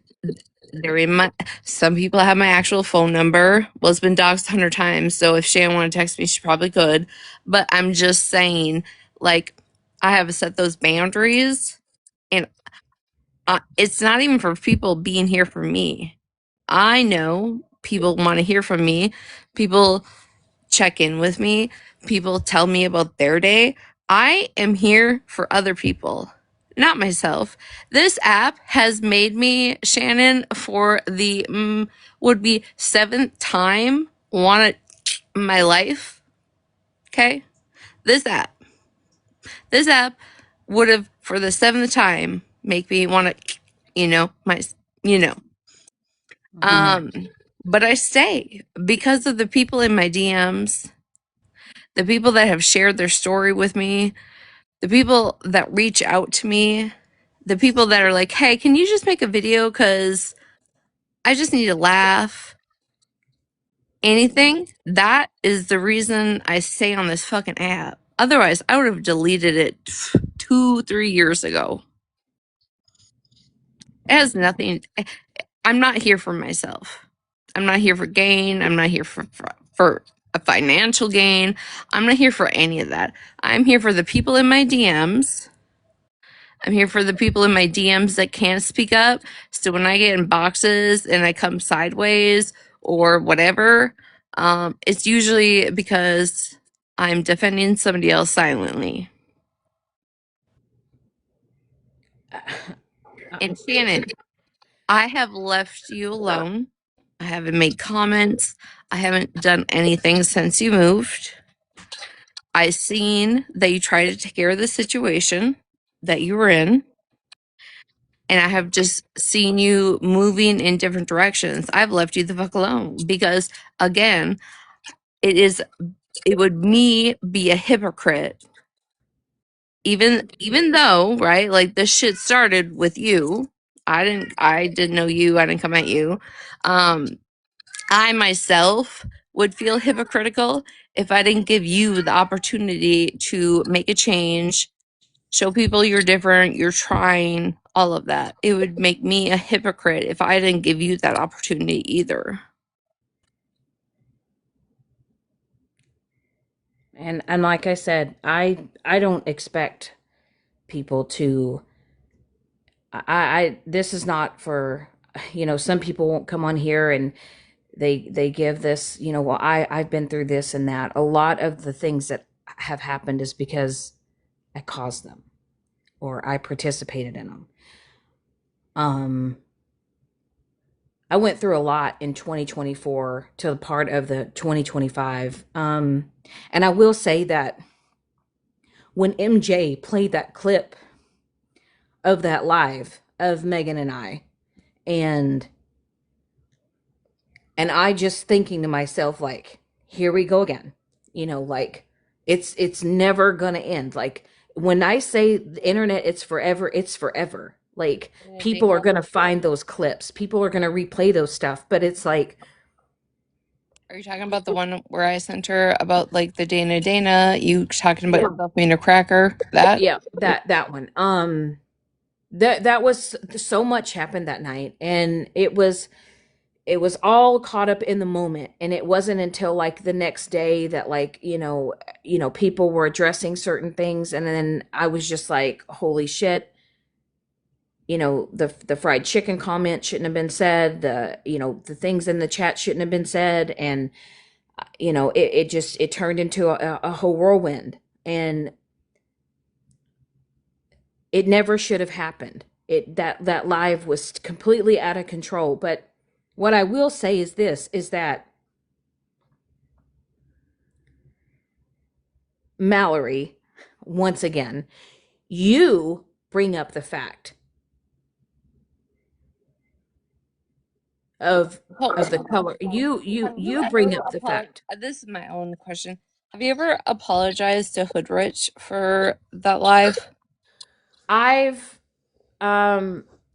S4: they're in my. Some people have my actual phone number. Well, it's been doxed 100 times, so if Shannon wanted to text me, she probably could. But I'm just saying, like, I have set those boundaries, and it's not even for people being here for me. I know people want to hear from me. People check in with me. People tell me about their day. I am here for other people, not myself. This app has made me, Shannon, for the would be 7th time want it my life. Okay, this app would have for the 7th time make me want to, my, you know. But I stay because of the people in my DMs, the people that have shared their story with me, the people that reach out to me, the people that are like, hey, can you just make a video? Because I just need to laugh. Anything. That is the reason I stay on this fucking app. Otherwise, I would have deleted it 2-3 years ago. It has nothing. I'm not here for myself. I'm not here for gain. I'm not here for a financial gain. I'm not here for any of that. I'm here for the people in my DMs. I'm here for the people in my DMs that can't speak up. So when I get in boxes and I come sideways or whatever, it's usually because I'm defending somebody else silently. And Shannon, I have left you alone. I haven't made comments. I haven't done anything since you moved. I seen that you tried to take care of the situation that you were in. And I have just seen you moving in different directions. I've left you the fuck alone because again, it would me be a hypocrite even though, right? Like this shit started with you. I didn't know you. I didn't come at you. I myself would feel hypocritical if I didn't give you the opportunity to make a change Show people you're different, you're trying, all of that. It would make me a hypocrite if I didn't give you that opportunity either.
S1: And like I said, I don't expect people to I this is not for, some people won't come on here and they give this, well, I've been through this and that. A lot of the things that have happened is because I caused them or I participated in them. Um I went through a lot in 2024 to the part of the 2025. And I will say that when MJ played that clip of that live of Megan and I, and I just thinking to myself, like, here we go again. Like, it's never gonna end. Like, when I say the internet, it's forever, it's forever. Like, people are gonna find those clips, people are gonna replay those stuff, but it's like,
S4: Are you talking about the one where I sent her about like the Dana, you talking about
S1: yeah,
S4: yourself being a cracker? That?
S1: yeah, that one. That was so much happened that night, and it was all caught up in the moment, and it wasn't until like the next day that, like, people were addressing certain things, and then I was just like, holy shit. The fried chicken comment shouldn't have been said, the things in the chat shouldn't have been said, and it turned into a whole whirlwind, and it never should have happened. That live was completely out of control. But what I will say is this, is that Mallory, once again, you bring up the fact of the color. You bring up the fact.
S4: This is my own question. Have you ever apologized to Hoodrich for that live?
S1: I've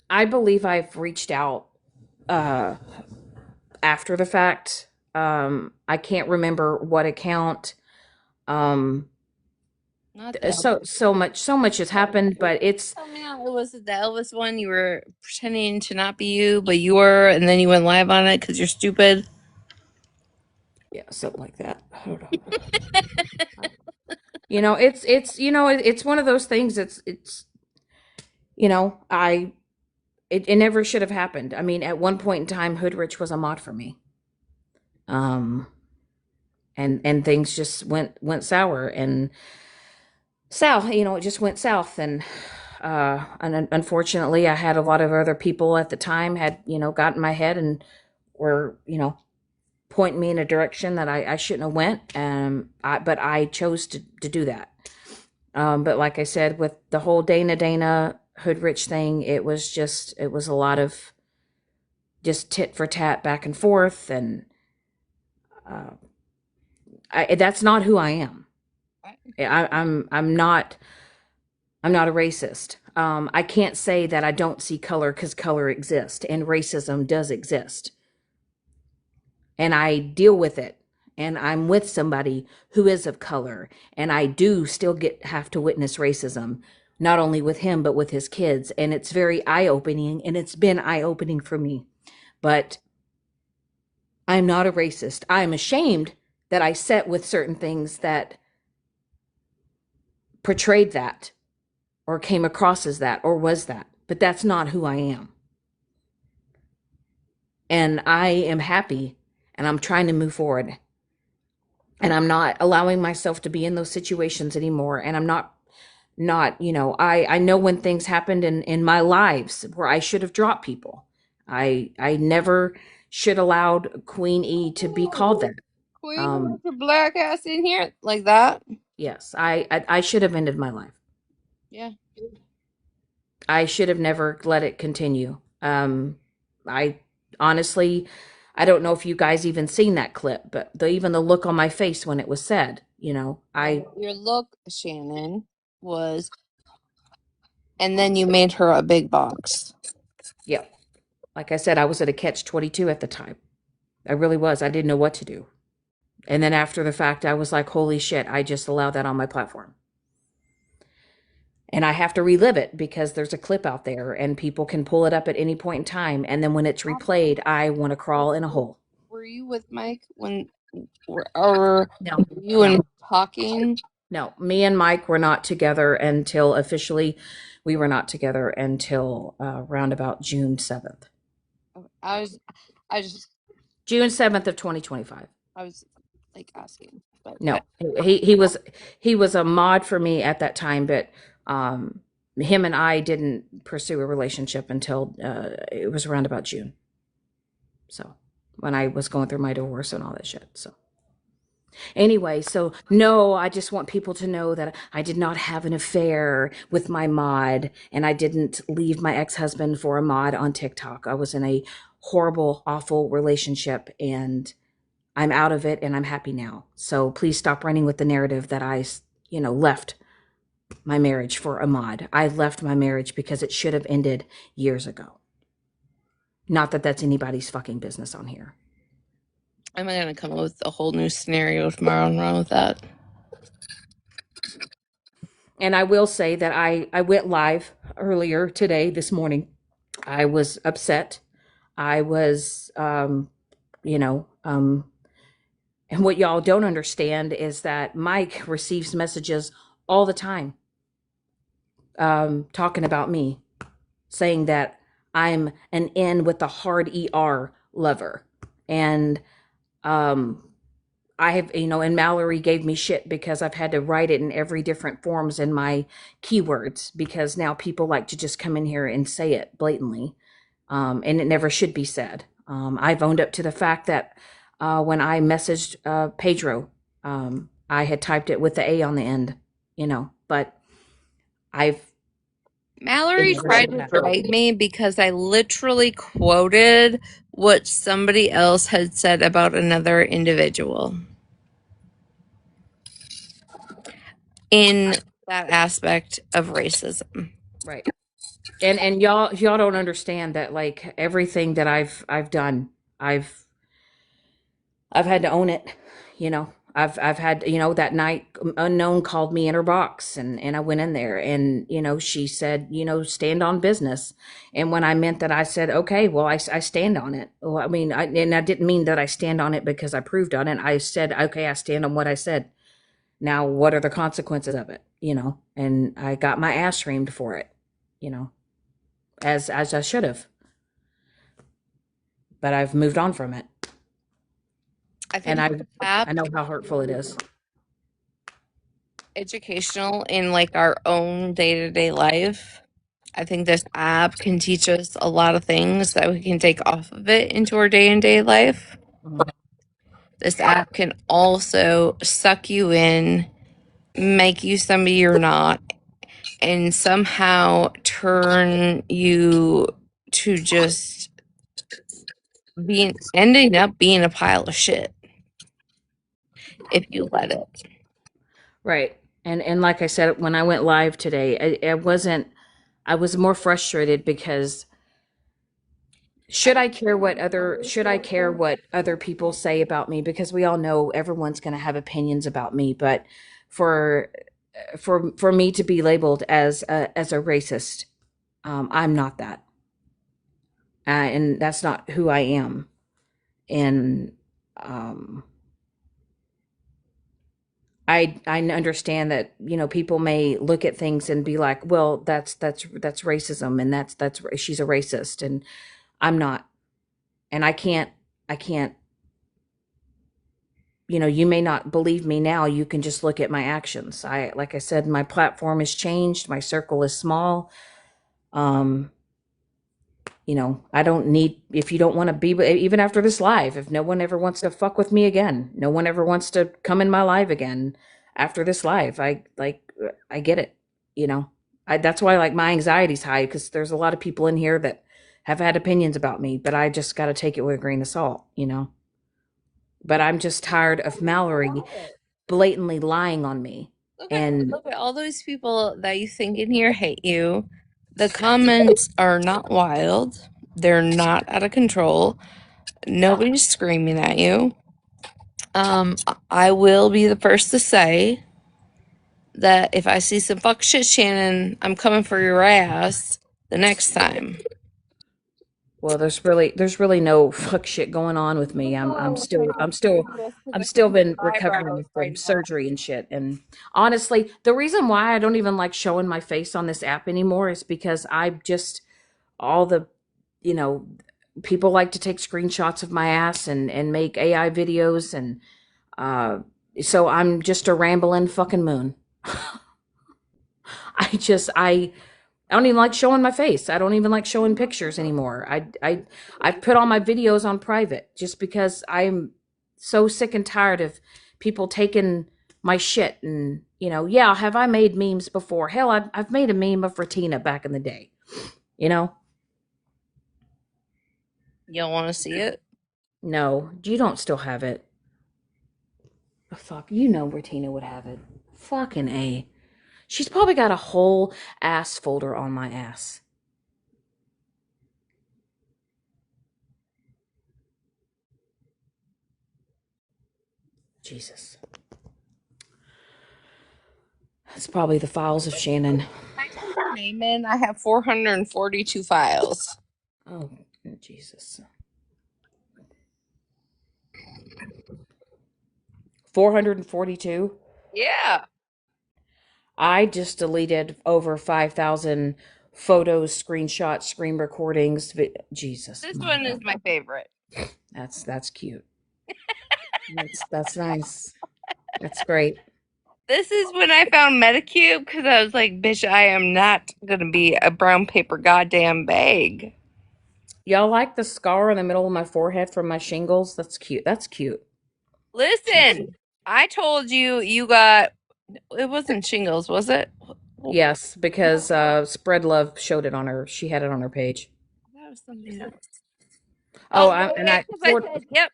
S1: I believe I've reached out uh after the fact. I can't remember what account. Um
S4: Not the
S1: so much has happened, but it's,
S4: Oh man, it was the Elvis one. You were pretending to not be you, but you were, and then you went live on it because you're stupid.
S1: yeah, something like that. Hold on. It's one of those things. It's I it never should have happened. I mean, at one point in time, Hoodrich was a mod for me. Um, and things just went sour and south. It just went south, and unfortunately, I had a lot of other people at the time had got in my head and were pointing me in a direction that I shouldn't have went. But I chose to do that. But like I said, with the whole Dana Hoodrich thing, it was a lot of just tit for tat back and forth, and uh, that's not who I am. I'm not a racist. I can't say that I don't see color, because color exists and racism does exist, and I deal with it. And I'm with somebody who is of color, and I do still have to witness racism, not only with him but with his kids, and it's very eye opening, and it's been eye opening for me. But I'm not a racist. I'm ashamed that I sat with certain things that portrayed that, or came across as that, or was that. But that's not who I am. And I am happy, and I'm trying to move forward. And I'm not allowing myself to be in those situations anymore. And I'm not, I know when things happened in my lives where I should have dropped people. I never should allowed Queen E to be called that.
S4: Queen,
S1: Um,
S4: put your black ass in here like that.
S1: yes, I should have ended my life.
S4: Yeah.
S1: I should have never let it continue. I honestly, I don't know if you guys even seen that clip, but even the look on my face when it was said,
S4: Your look, Shannon, was, and then you made her a big box.
S1: yeah, like I said, I was at a catch 22 at the time. I really was. I didn't know what to do. And then after the fact, I was like, holy shit, I just allowed that on my platform. And I have to relive it because there's a clip out there and people can pull it up at any point in time. And then when it's replayed, I want to crawl in a hole.
S4: Were you with Mike when, or
S1: No,
S4: were you and
S1: no,
S4: talking?
S1: no. Me and Mike were not together until officially, we were not together until around about June 7th.
S4: I was
S1: June 7th of 2025.
S4: I was like asking, but
S1: No, he was a mod for me at that time, but him and I didn't pursue a relationship until it was around about June. So when I was going through my divorce and all that shit. So anyway, so no, I just want people to know that I did not have an affair with my mod, and I didn't leave my ex-husband for a mod on TikTok. I was in a horrible, awful relationship, and I'm out of it and I'm happy now. So please stop running with the narrative that I, left my marriage for a mod. I left my marriage because it should have ended years ago. Not that that's anybody's fucking business on here.
S4: I'm gonna come up with a whole new scenario tomorrow and run with that.
S1: And I will say that I went live earlier today, this morning. I was upset. I was, and what y'all don't understand is that Mike receives messages all the time talking about me, saying that I'm an N with the hard ER lover. And I have, and Mallory gave me shit because I've had to write it in every different forms in my keywords because now people like to just come in here and say it blatantly. And it never should be said. I've owned up to the fact that when I messaged Pedro, I had typed it with the A on the end, but I've
S4: Mallory tried to fight me because I literally quoted what somebody else had said about another individual in that aspect of racism.
S1: Right. And y'all don't understand that, like, everything that I've done, I've had to own it, I've had, that night unknown called me in her box, and I went in there, and she said, stand on business. And when I meant that, I said, okay, well, I stand on it. Well, I mean, and I didn't mean that I stand on it because I proved on it. I said, okay, I stand on what I said. Now what are the consequences of it? And I got my ass reamed for it, as I should have. But I've moved on from it. And I know how hurtful it is.
S4: Educational in like our own day-to-day life. I think this app can teach us a lot of things that we can take off of it into our day-to-day life.
S1: Mhm.
S4: This app can also suck you in, make you somebody you're not, and somehow turn you to just ending up being a pile of shit if you let it.
S1: Right. And like I said, when I went live today, I was more frustrated because should I care what other people say about me? Because we all know everyone's going to have opinions about me, but for me to be labeled as a racist, I'm not that. And that's not who I am. And I understand that people may look at things and be like, well, that's racism, and that's she's a racist, and I'm not, and I can't. You may not believe me now. You can just look at my actions. Like I said, my platform has changed. My circle is small. Um, I don't need, if you don't want to be, even after this live, if no one ever wants to fuck with me again, no one ever wants to come in my live again after this live, I get it, that's why, like, my anxiety's high, because there's a lot of people in here that have had opinions about me, but I just got to take it with a grain of salt, but I'm just tired of Mallory blatantly lying on me.
S4: Look at all those people that you think in here hate you. The comments are not wild. They're not out of control. Nobody's screaming at you. I will be the first to say that if I see some fuck shit, Shannon, I'm coming for your ass the next time.
S1: Well, there's really no fuck shit going on with me. I'm still been recovering from surgery and shit. And honestly, the reason why I don't even like showing my face on this app anymore is because I just all the you know people like to take screenshots of my ass and make AI videos and uh so I'm just a rambling fucking moon. I don't even like showing my face. I don't even like showing pictures anymore. I've put all my videos on private just because I'm so sick and tired of people taking my shit and yeah, have I made memes before? Hell, I've made a meme of Ratina back in the day. You know?
S4: You don't want to see it?
S1: No, you don't still have it. Oh, fuck, you know Ratina would have it. Fucking A. She's probably got a whole ass folder on my ass. Jesus. It's probably the files of Shannon.
S4: I type your name in. I have 442 files.
S1: Oh, Jesus. 442?
S4: Yeah.
S1: I just deleted over 5,000 photos, screenshots, screen recordings. Jesus,
S4: This
S1: my
S4: one is
S1: God.
S4: my favorite.
S1: That's cute. That's nice. That's great.
S4: This is when I found Medicube because I was like, bitch, I am not going to be a brown paper goddamn bag.
S1: Y'all like the scar in the middle of my forehead from my shingles? That's cute. That's cute.
S4: Listen, I told you you got, it wasn't shingles, was it?
S1: Yes, because Spread Love showed it on her. She had it on her page.
S4: That was something else.
S1: Oh,
S4: Oh,
S1: and
S4: okay, because I said, yep.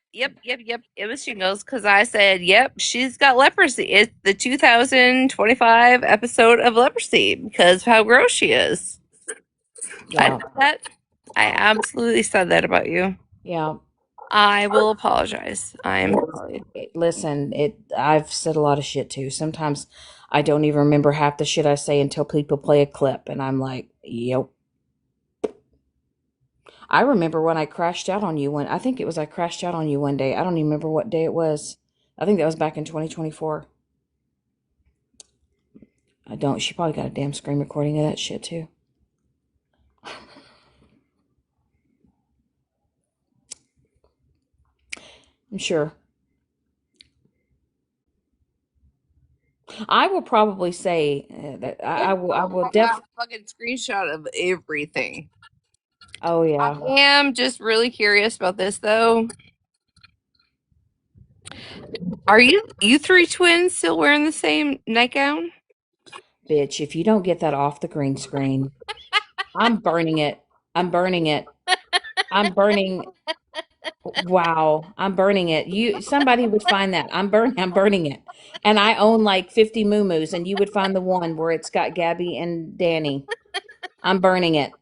S4: It was shingles because I said, yep, she's got leprosy. It's the 2025 episode of leprosy because of how gross she is. I
S1: yeah,
S4: said that. I absolutely said that about you.
S1: yeah.
S4: I will apologize. I am sorry.
S1: Listen, I've said a lot of shit too. Sometimes I don't even remember half the shit I say until people play a clip and I'm like, "Yep." I remember when I crashed out on you I think it was I crashed out on you one day. I don't even remember what day it was. I think that was back in 2024. I don't. She probably got a damn screen recording of that shit too. I'm sure. I will probably say that I will
S4: I got a fucking screenshot of everything.
S1: Oh
S4: I
S1: yeah.
S4: am just really curious about this though. Are you three twins still wearing the same nightgown?
S1: Bitch, if you don't get that off the green screen, I'm burning it. I'm burning it. I'm burning. Wow, I'm burning it. Somebody would find that. I'm burning it. And I own like 50 moo and you would find the one where it's got Gabby and Danny. I'm burning it.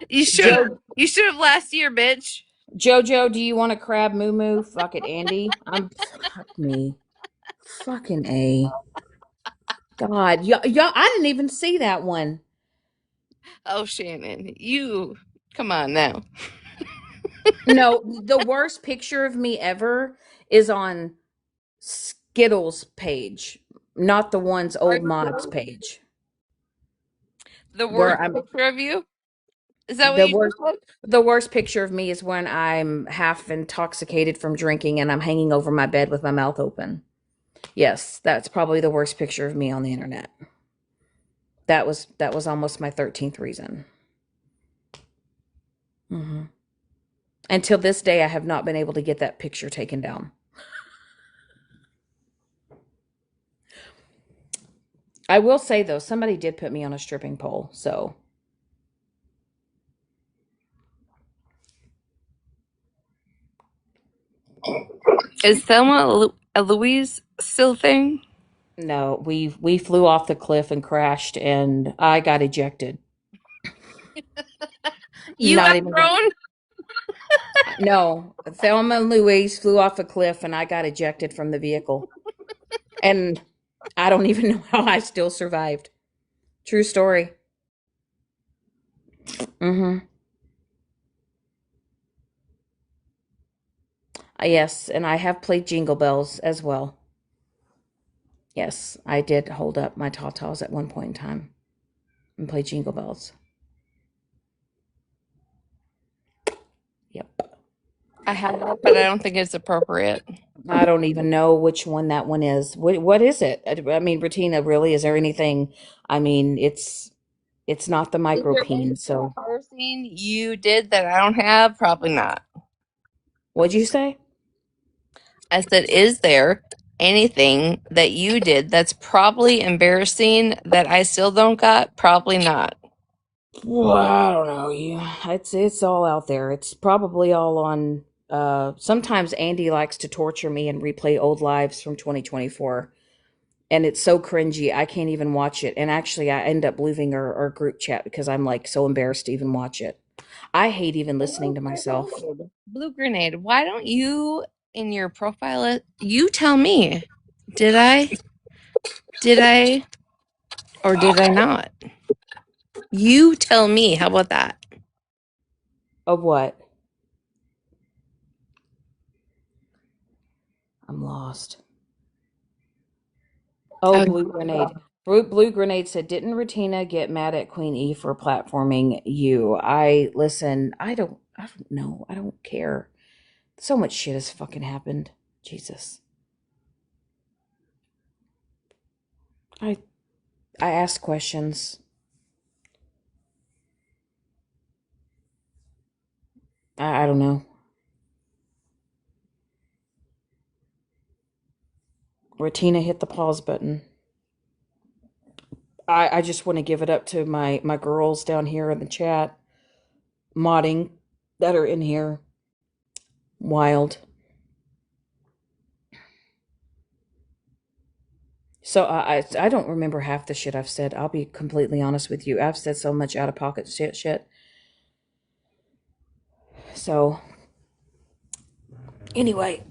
S4: You should
S1: Joe
S4: you should have last year, bitch.
S1: Jojo, do you want a crab moo? Fuck it, Andy. Fuck me. Fucking A. God, I didn't even see that one.
S4: Oh, Shannon, you come on now.
S1: No, the worst picture of me ever is on Skittles page, not the one's
S4: Are
S1: old mods page.
S4: the
S1: Where
S4: worst
S1: I'm
S4: picture of you? Is that what
S1: the
S4: you
S1: worst
S4: just said?
S1: the worst picture of me is when I'm half intoxicated from drinking and I'm hanging over my bed with my mouth open. Yes, that's probably the worst picture of me on the internet. That was almost my 13th reason. Hmm. Until this day, I have not been able to get that picture taken down. I will say though, somebody did put me on a stripping pole, so
S4: Is Thelma a Louise still a thing?
S1: no, we flew off the cliff and crashed, and I got ejected.
S4: You
S1: Not
S4: got
S1: even gonna,
S4: thrown?
S1: no, Thelma and Louise flew off a cliff, and I got ejected from the vehicle. And I don't even know how I still survived. True story. Mm-hmm. Yes, and I have played Jingle Bells as well. Yes, I did hold up my tatas at one point in time and play Jingle Bells. Yep.
S4: I have it, but I don't think it's appropriate.
S1: I don't even know which one that one is. What is it? I mean, Bettina, really, is there anything? I mean, it's not the
S4: Is there
S1: micropene.
S4: anything
S1: So,
S4: embarrassing you did that I don't have? Probably not.
S1: what'd you say?
S4: I said, is there anything that you did that's probably embarrassing that I still don't got? Probably not.
S1: Well, I don't know. It's all out there. It's probably all on. Sometimes Andy likes to torture me and replay old lives from 2024, and it's so cringy I can't even watch it. And actually, I end up leaving our group chat because I'm like so embarrassed to even watch it. I hate even listening to myself.
S4: Blue Grenade, why don't you in your profile you tell me. Did I? Did I? Or did I not? You tell me. How about that?
S1: Of what? I'm lost. Oh,
S4: Oh,
S1: Blue Grenade. Blue Grenade said, "Didn't Retina get mad at Queen E for platforming you?" I listen. I don't know. I don't care. So much shit has fucking happened. Jesus. I I ask questions. I don't know. Retina hit the pause button. I just want to give it up to my girls down here in the chat, modding that are in here. Wild. So I don't remember half the shit I've said. I'll be completely honest with you. I've said so much out of pocket shit. So anyway,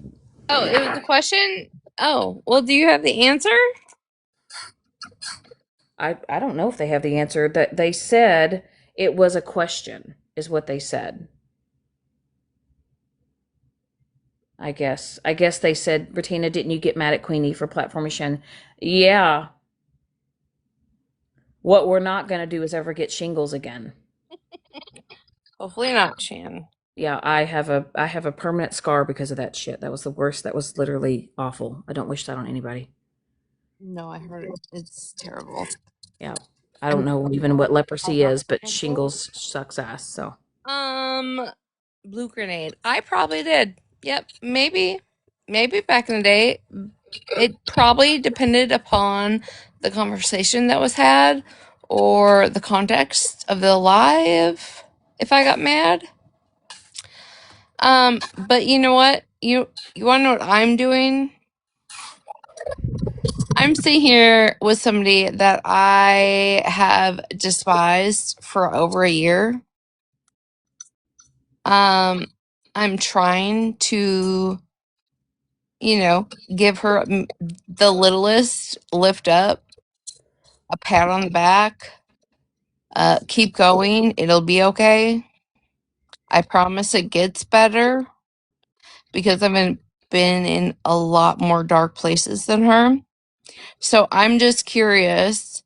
S4: oh, it was a question? Oh, well, do you have the answer?
S1: I don't know if they have the answer. That they said it was a question, is what they said. I guess. I guess they said, Bettina, didn't you get mad at Queenie for platformation? Yeah. What we're not gonna do is ever get shingles again.
S4: Hopefully not, Shan.
S1: Yeah, I have a permanent scar because of that shit. That was the worst. That was literally awful. I don't wish that on anybody.
S4: No, I heard it. It's terrible.
S1: Yeah. I don't
S4: I'm
S1: know even what leprosy is, but shingles sucks ass. So
S4: um Blue Grenade. I probably did. Yep, maybe. Maybe back in the day. It probably depended upon the conversation that was had or the context of the live if I got mad. But you know what? You wanna know what I'm doing? I'm sitting here with somebody that I have despised for over a year. Um, I'm trying to, give her the littlest lift up, a pat on the back. Keep going. It'll be okay. I promise it gets better because been in a lot more dark places than her. So I'm just curious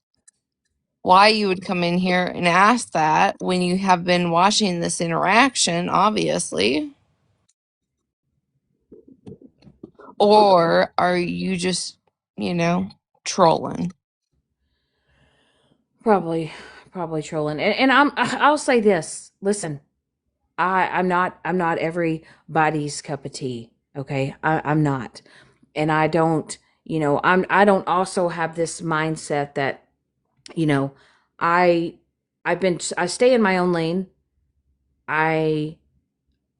S4: why you would come in here and ask that when you have been watching this interaction, obviously. Or are you just, you know, trolling?
S1: probably probably trolling. And I'll say this. Listen, I'm not everybody's cup of tea. Okay. I'm not. And I don't, I don't also have this mindset that, you know, I I stay in my own lane. I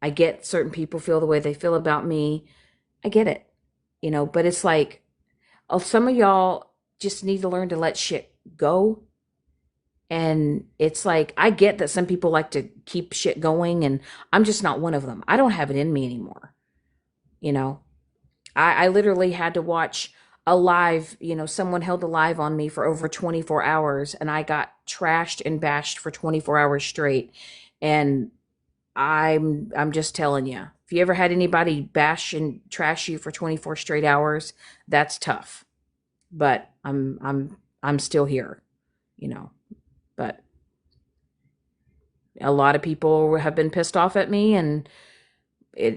S1: I get certain people feel the way they feel about me. I get it. But it's like, oh, some of y'all just need to learn to let shit go. And it's like, I get that some people like to keep shit going, and I'm just not one of them. I don't have it in me anymore. You know, I literally had to watch live, someone held a live on me for over 24 hours and I got trashed and bashed for 24 hours straight. And I'm just telling you, if you ever had anybody bash and trash you for 24 straight hours, that's tough. But I'm still here, you know. But a lot of people have been pissed off at me, and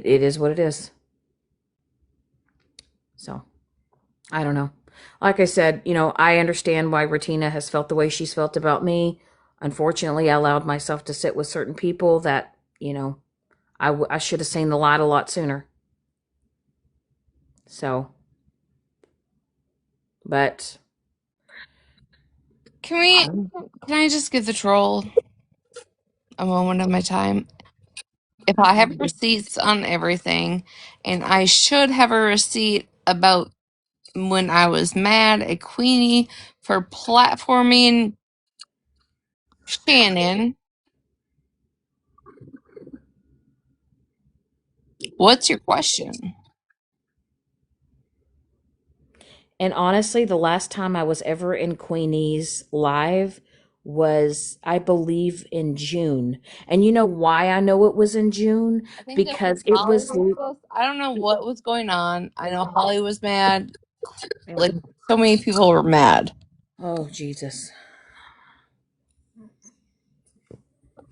S1: it is what it is. So I don't know. Like I said, I understand why Ratina has felt the way she's felt about me. Unfortunately, I allowed myself to sit with certain people that, I should have seen the light a lot sooner. So, but
S4: Can I just give the troll a moment of my time? If I have receipts on everything, and I should have a receipt about when I was mad at Queenie for platforming Shannon, what's your question?
S1: And honestly, the last time I was ever in Queenie's live was, I believe, in June. And you know why I know it was in June?
S4: I think that
S1: Because it
S4: Holly
S1: was,
S4: was I don't know what was going on. I know Holly was mad. Like, so many people were mad.
S1: oh, Jesus.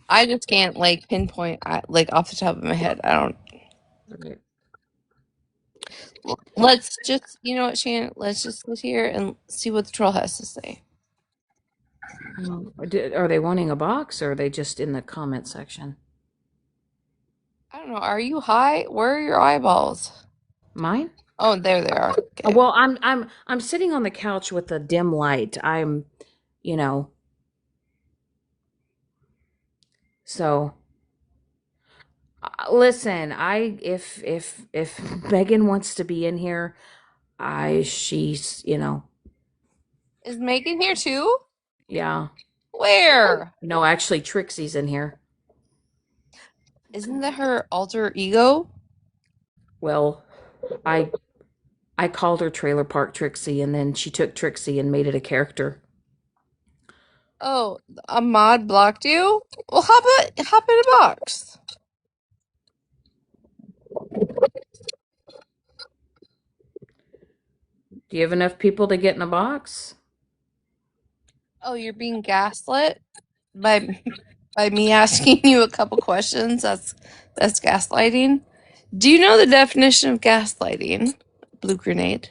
S4: I just can't like pinpoint like off the top of my head. I don't.
S1: Okay.
S4: Let's just, you know what, Shannon? Let's just sit here and see what the troll has to say.
S1: Are they wanting a box or are they just in the comment section?
S4: I don't know. Are you high? Where are your eyeballs?
S1: Mine?
S4: Oh, there they are. Okay.
S1: Well, I'm sitting on the couch with a dim light. You know, so listen, I if Megan wants to be in here, she's,
S4: Is Megan here too?
S1: yeah.
S4: Where?
S1: No, actually Trixie's in here.
S4: Isn't that her alter ego?
S1: Well, I I called her Trailer Park Trixie and then she took Trixie and made it a character.
S4: Oh, a mod blocked you? Well, hop in a box.
S1: Do you have enough people to get in a box?
S4: Oh, you're being gaslit by by me asking you a couple questions. That's gaslighting. Do you know the definition of gaslighting? Blue grenade.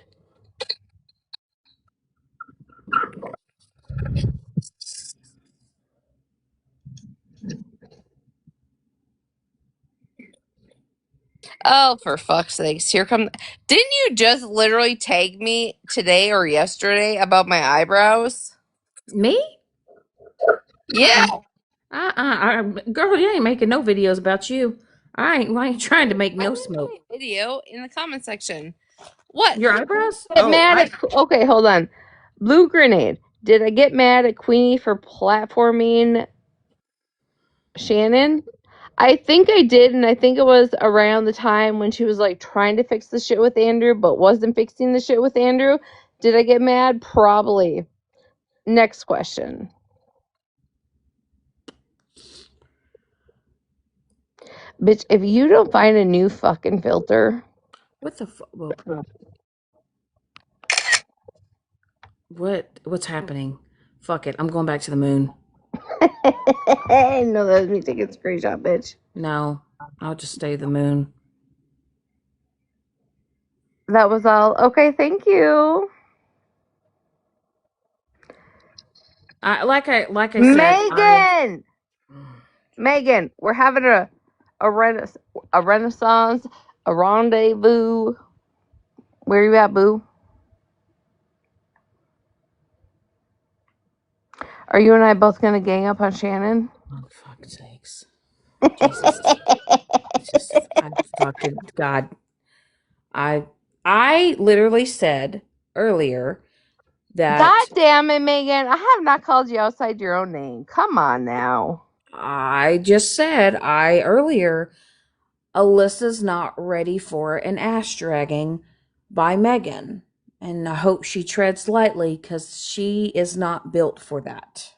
S4: Oh, for fuck's sakes. Here come. Didn't you just literally tag me today or yesterday about my eyebrows?
S1: Me?
S4: Yeah.
S1: Girl, you ain't making no videos about you. I ain't trying to make
S4: I
S1: no
S4: did
S1: smoke.
S4: a video in the comment section. What?
S1: Your eyebrows?
S4: Get
S1: Oh,
S4: mad at. Okay, hold on. Blue grenade. Did I get mad at Queenie for platforming Shannon? I think I did, and I think it was around the time when she was like trying to fix the shit with Andrew, but wasn't fixing the shit with Andrew. Did I get mad? Probably. Next question. Bitch, if you don't find a new fucking filter.
S1: what the well, what's happening? Fuck it. I'm going back to the moon.
S4: No, that was me taking a screenshot, bitch.
S1: No, I'll just stay the moon.
S4: That was all. Okay, thank you.
S1: Like I said,
S4: Megan! Megan, we're having a renaissance, a rendezvous. Where you at, boo? Are you and I both gonna gang up on Shannon?
S1: oh fuck's sakes. Jesus. I fucking God. I I literally said earlier
S4: God
S1: that
S4: damn it, Megan. I have not called you outside your own name. Come on now.
S1: I just said I earlier Alyssa's not ready for an ass dragging by Megan. And I hope she treads lightly because she is not built for that.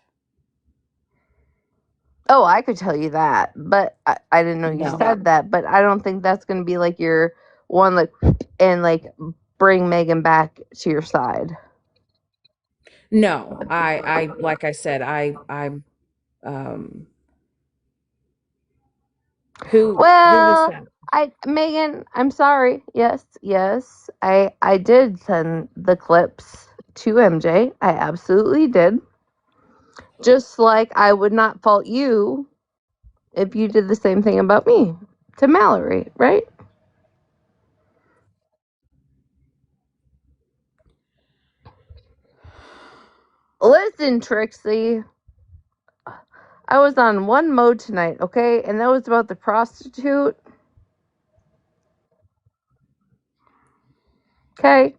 S4: Oh, I could tell you that, but I didn't know you
S1: No.
S4: said that. But I don't think that's going to be like your one, like, and like bring Megan back to your side.
S1: No, like I said, um, who was
S4: Well,
S1: that?
S4: Megan, I'm sorry. Yes, I did send the clips to MJ. I absolutely did. Just like I would not fault you if you did the same thing about me to Mallory, right? Listen, Trixie, I was on one mode tonight, okay? And that was about the prostitute. Okay?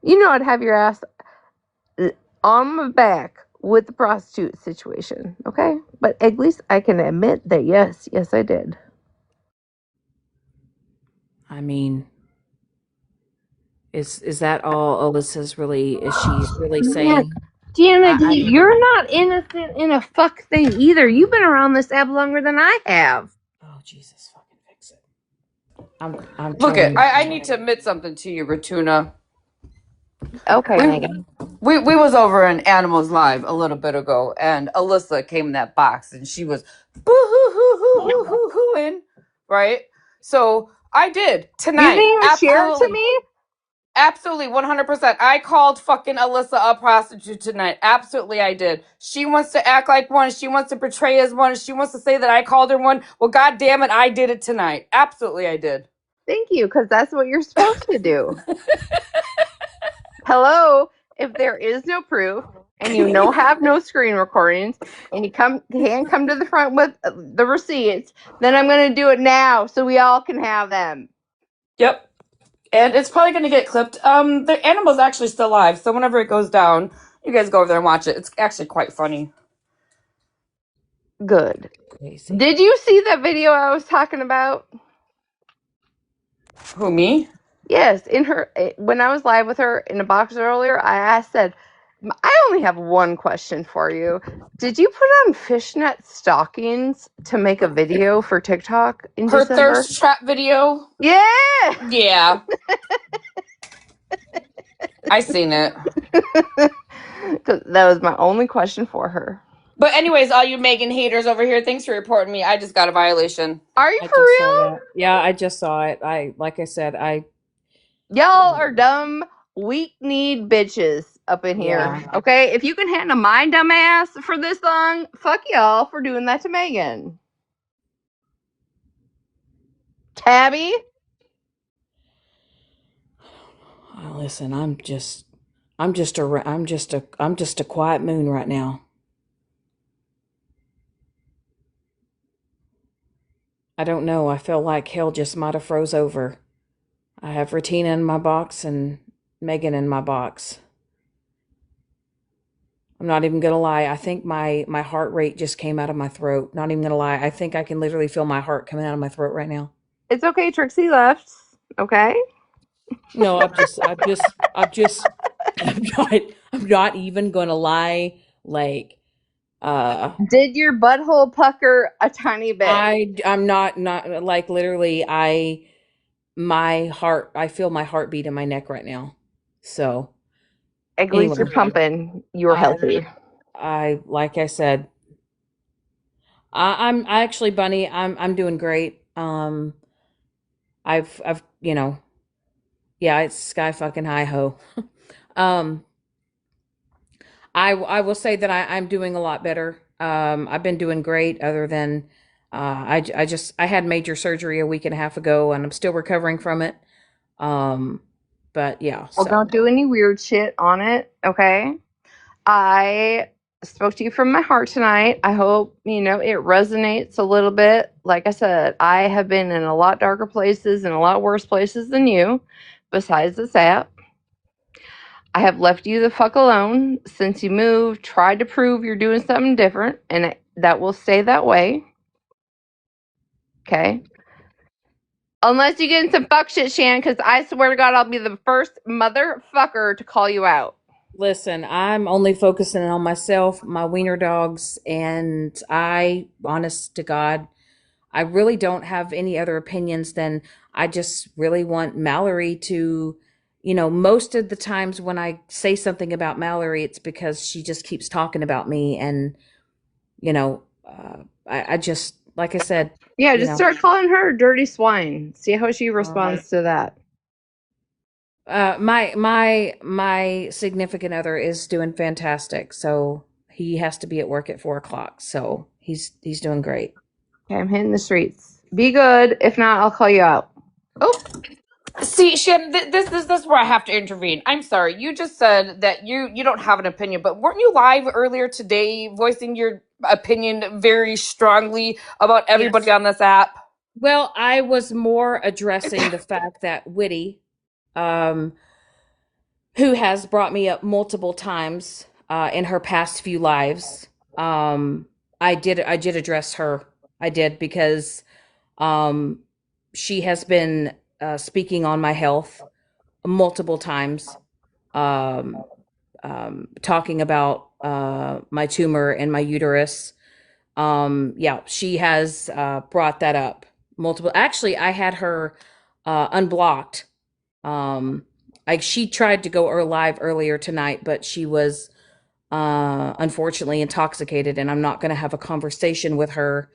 S4: You know I'd have your ass on my back with the prostitute situation, okay? But at least I can admit that yes, I did.
S1: I mean, is that all Alyssa's really? Is she's really
S4: Man,
S1: saying?
S4: damn it,
S1: I
S4: you're not innocent in a fuck thing either. You've been around this app longer than I have.
S1: oh Jesus, fucking fix it! I'm
S5: Look
S1: telling
S5: it.
S1: you.
S5: I need to admit something to you, Ratuna.
S4: Okay,
S5: We
S4: Megan.
S5: we was over in Animals Live a little bit ago, and Alyssa came in that box, and she was boo hoo hoo hoo hoo hoo hooing, right? So I did
S4: You didn't
S5: tonight.
S4: even share it to me?
S5: Absolutely, 100%. I called fucking Alyssa a prostitute tonight. Absolutely, I did. She wants to act like one. She wants to portray as one. She wants to say that I called her one. Well, god damn it, I did it tonight. Absolutely, I did.
S4: Thank you, because that's what you're supposed to do. Hello, if there is no proof and you don't have no screen recordings and you can't come to the front with the receipts, then I'm going to do it now so we all can have them.
S5: Yep. And it's probably going to get clipped. The animal's actually still live, so whenever it goes down, you guys go over there and watch it. It's actually quite funny.
S4: Good.
S1: Crazy.
S4: Did you see that video I was talking about?
S5: Who, me?
S4: Yes, when I was live with her in a box earlier, I said, I only have one question for you. Did you put on fishnet stockings to make a video for TikTok in
S5: Her
S4: December?
S5: thirst trap video?
S4: Yeah.
S5: Yeah. I seen it.
S4: That was my only question for her.
S5: But anyways, all you Megan haters over here, thanks for reporting me. I just got a violation.
S4: Are you
S1: I
S4: for
S1: just saw
S4: real?
S1: that. Yeah, I just saw it. Like I said,
S4: Y'all are dumb, weak-kneed bitches up in here.
S1: yeah.
S4: Okay? If you can handle my dumb ass for this long, fuck y'all for doing that to Megan. Tabby?
S1: Listen, I'm just a quiet moon right now. I don't know. I feel like hell just might have froze over. I have Retina in my box and Megan in my box. I'm not even gonna lie. I think my heart rate just came out of my throat. Not even gonna lie. I think I can literally feel my heart coming out of my throat right now.
S4: It's okay, Trixie left. Okay?
S1: No, I'm not even gonna lie. Like,
S4: Did your butthole pucker a tiny bit?
S1: I'm not like literally. I feel my heartbeat in my neck right now. So
S4: At least
S1: anyway,
S4: you're pumping. You're healthy.
S1: I like I said, I actually, Bunny, I'm doing great. I've yeah, it's sky fucking high ho. um, I will say that I'm doing a lot better. I've been doing great. Other than I had major surgery a week and a half ago, and I'm still recovering from it. Um, but yeah,
S4: Well,
S1: so
S4: don't do any weird shit on it, okay? I spoke to you from my heart tonight. I hope, it resonates a little bit. Like I said, I have been in a lot darker places and a lot worse places than you, besides this app. I have left you the fuck alone since you moved, tried to prove you're doing something different, and that will stay that way. Okay?
S3: Unless you get in some fuck shit, Shan, because I swear to God, I'll be the first motherfucker to call you out.
S1: Listen, I'm only focusing on myself, my wiener dogs, and honest to God, I really don't have any other opinions than I just really want Mallory to, most of the times when I say something about Mallory, it's because she just keeps talking about me. And, I just, like I said,
S3: Yeah,
S1: you
S3: just
S1: know,
S3: start calling her a dirty swine. See how she
S1: um,
S3: responds to that.
S1: my significant other is doing fantastic. So he has to be at work at 4 o'clock. So he's doing great.
S3: Okay, I'm hitting the streets. Be good. If not, I'll call you out. Oh,
S5: See, Shannon, this is where I have to intervene. I'm sorry. You just said that you don't have an opinion, but weren't you live earlier today voicing your opinion very strongly about everybody
S1: Yes.
S5: on this app?
S1: Well, I was more addressing the fact that Witty, um, who has brought me up multiple times in her past few lives, um, I did address her. I did because um, she has been speaking on my health multiple times, um, talking about my tumor and my uterus. Yeah, she has brought that up multiple. Actually, I had her unblocked. Um, like she tried to go live earlier tonight, but she was unfortunately intoxicated, and I'm not going to have a conversation with her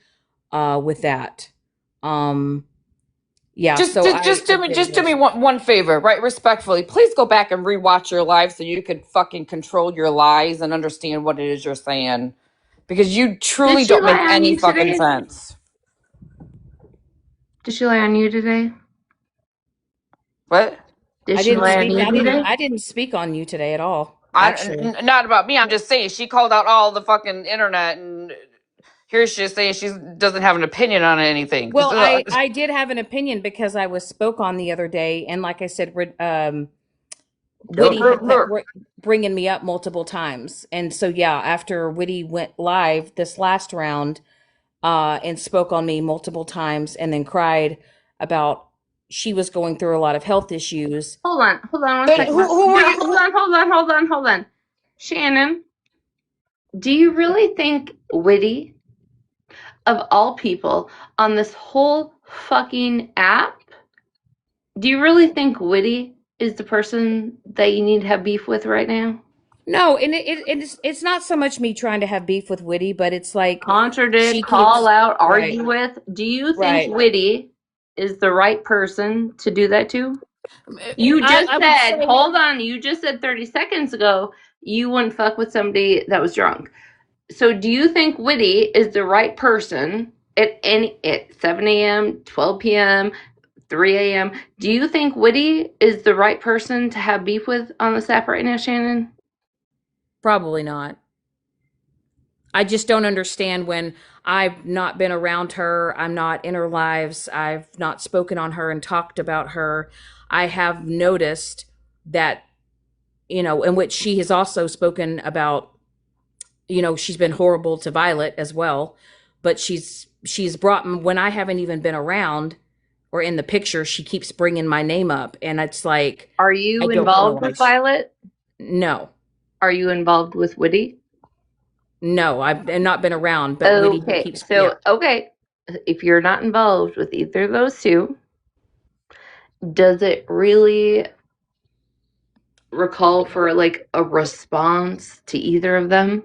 S1: with that. Um, yeah,
S5: Just,
S1: so
S5: just,
S1: I
S5: just
S1: I
S5: do me,
S1: did
S5: just do
S1: address
S5: me
S1: her.
S5: one favor, right? Respectfully, please go back and rewatch your live so you could fucking control your lies and understand what it is you're saying, because you
S3: did
S5: truly
S3: she
S5: don't make
S3: lie on
S5: any
S3: you
S5: fucking
S3: today?
S5: sense.
S3: Did she lie on you today?
S5: What?
S3: Did
S1: I
S3: she
S1: didn't
S3: lie on
S1: speak.
S3: you today?
S1: I didn't speak on you today at all.
S5: I,
S1: Actually,
S5: not about me. I'm just saying she called out all the fucking internet, and here she's saying she doesn't have an opinion on anything.
S1: well, I did have an opinion because I was spoke on the other day, and like I said, Witty had kept bringing me up multiple times, and so yeah, after Witty went live this last round, and spoke on me multiple times, and then cried about she was going through a lot of health issues.
S3: Hold on one
S5: And
S3: second.
S5: who were
S3: No,
S5: you?
S3: hold on. Shannon, do you really think Witty, of all people on this whole fucking app, do you really think Witty is the person that you need to have beef with right now?
S1: No, and it's not so much me trying to have beef with Witty, but it's like
S3: Contradict,
S1: she
S3: call
S1: keeps
S3: out,
S1: right,
S3: argue with. Do you think
S1: right.
S3: Witty is the right person to do that to? You just
S1: I would
S3: said,
S1: say
S3: hold on, you just said 30 seconds ago you wouldn't fuck with somebody that was drunk. So do you think Witty is the right person at 7 a.m., 12 p.m., 3 a.m.? Do you think Witty is the right person to have beef with on the app right now, Shannon?
S1: probably not. I just don't understand when I've not been around her, I'm not in her lives, I've not spoken on her and talked about her. I have noticed that, in which she has also spoken about, she's been horrible to Violet as well, but she's brought when I haven't even been around or in the picture, she keeps bringing my name up, and it's like
S3: Are
S1: I
S3: you
S1: don't know
S3: involved
S1: why.
S3: with Violet?
S1: No,
S3: Are you involved with Witty?
S1: no, I've not been around, but Witty
S3: Okay,
S1: keeps, yeah.
S3: so, okay, if you're not involved with either of those two, does it really recall for like a response to either of them?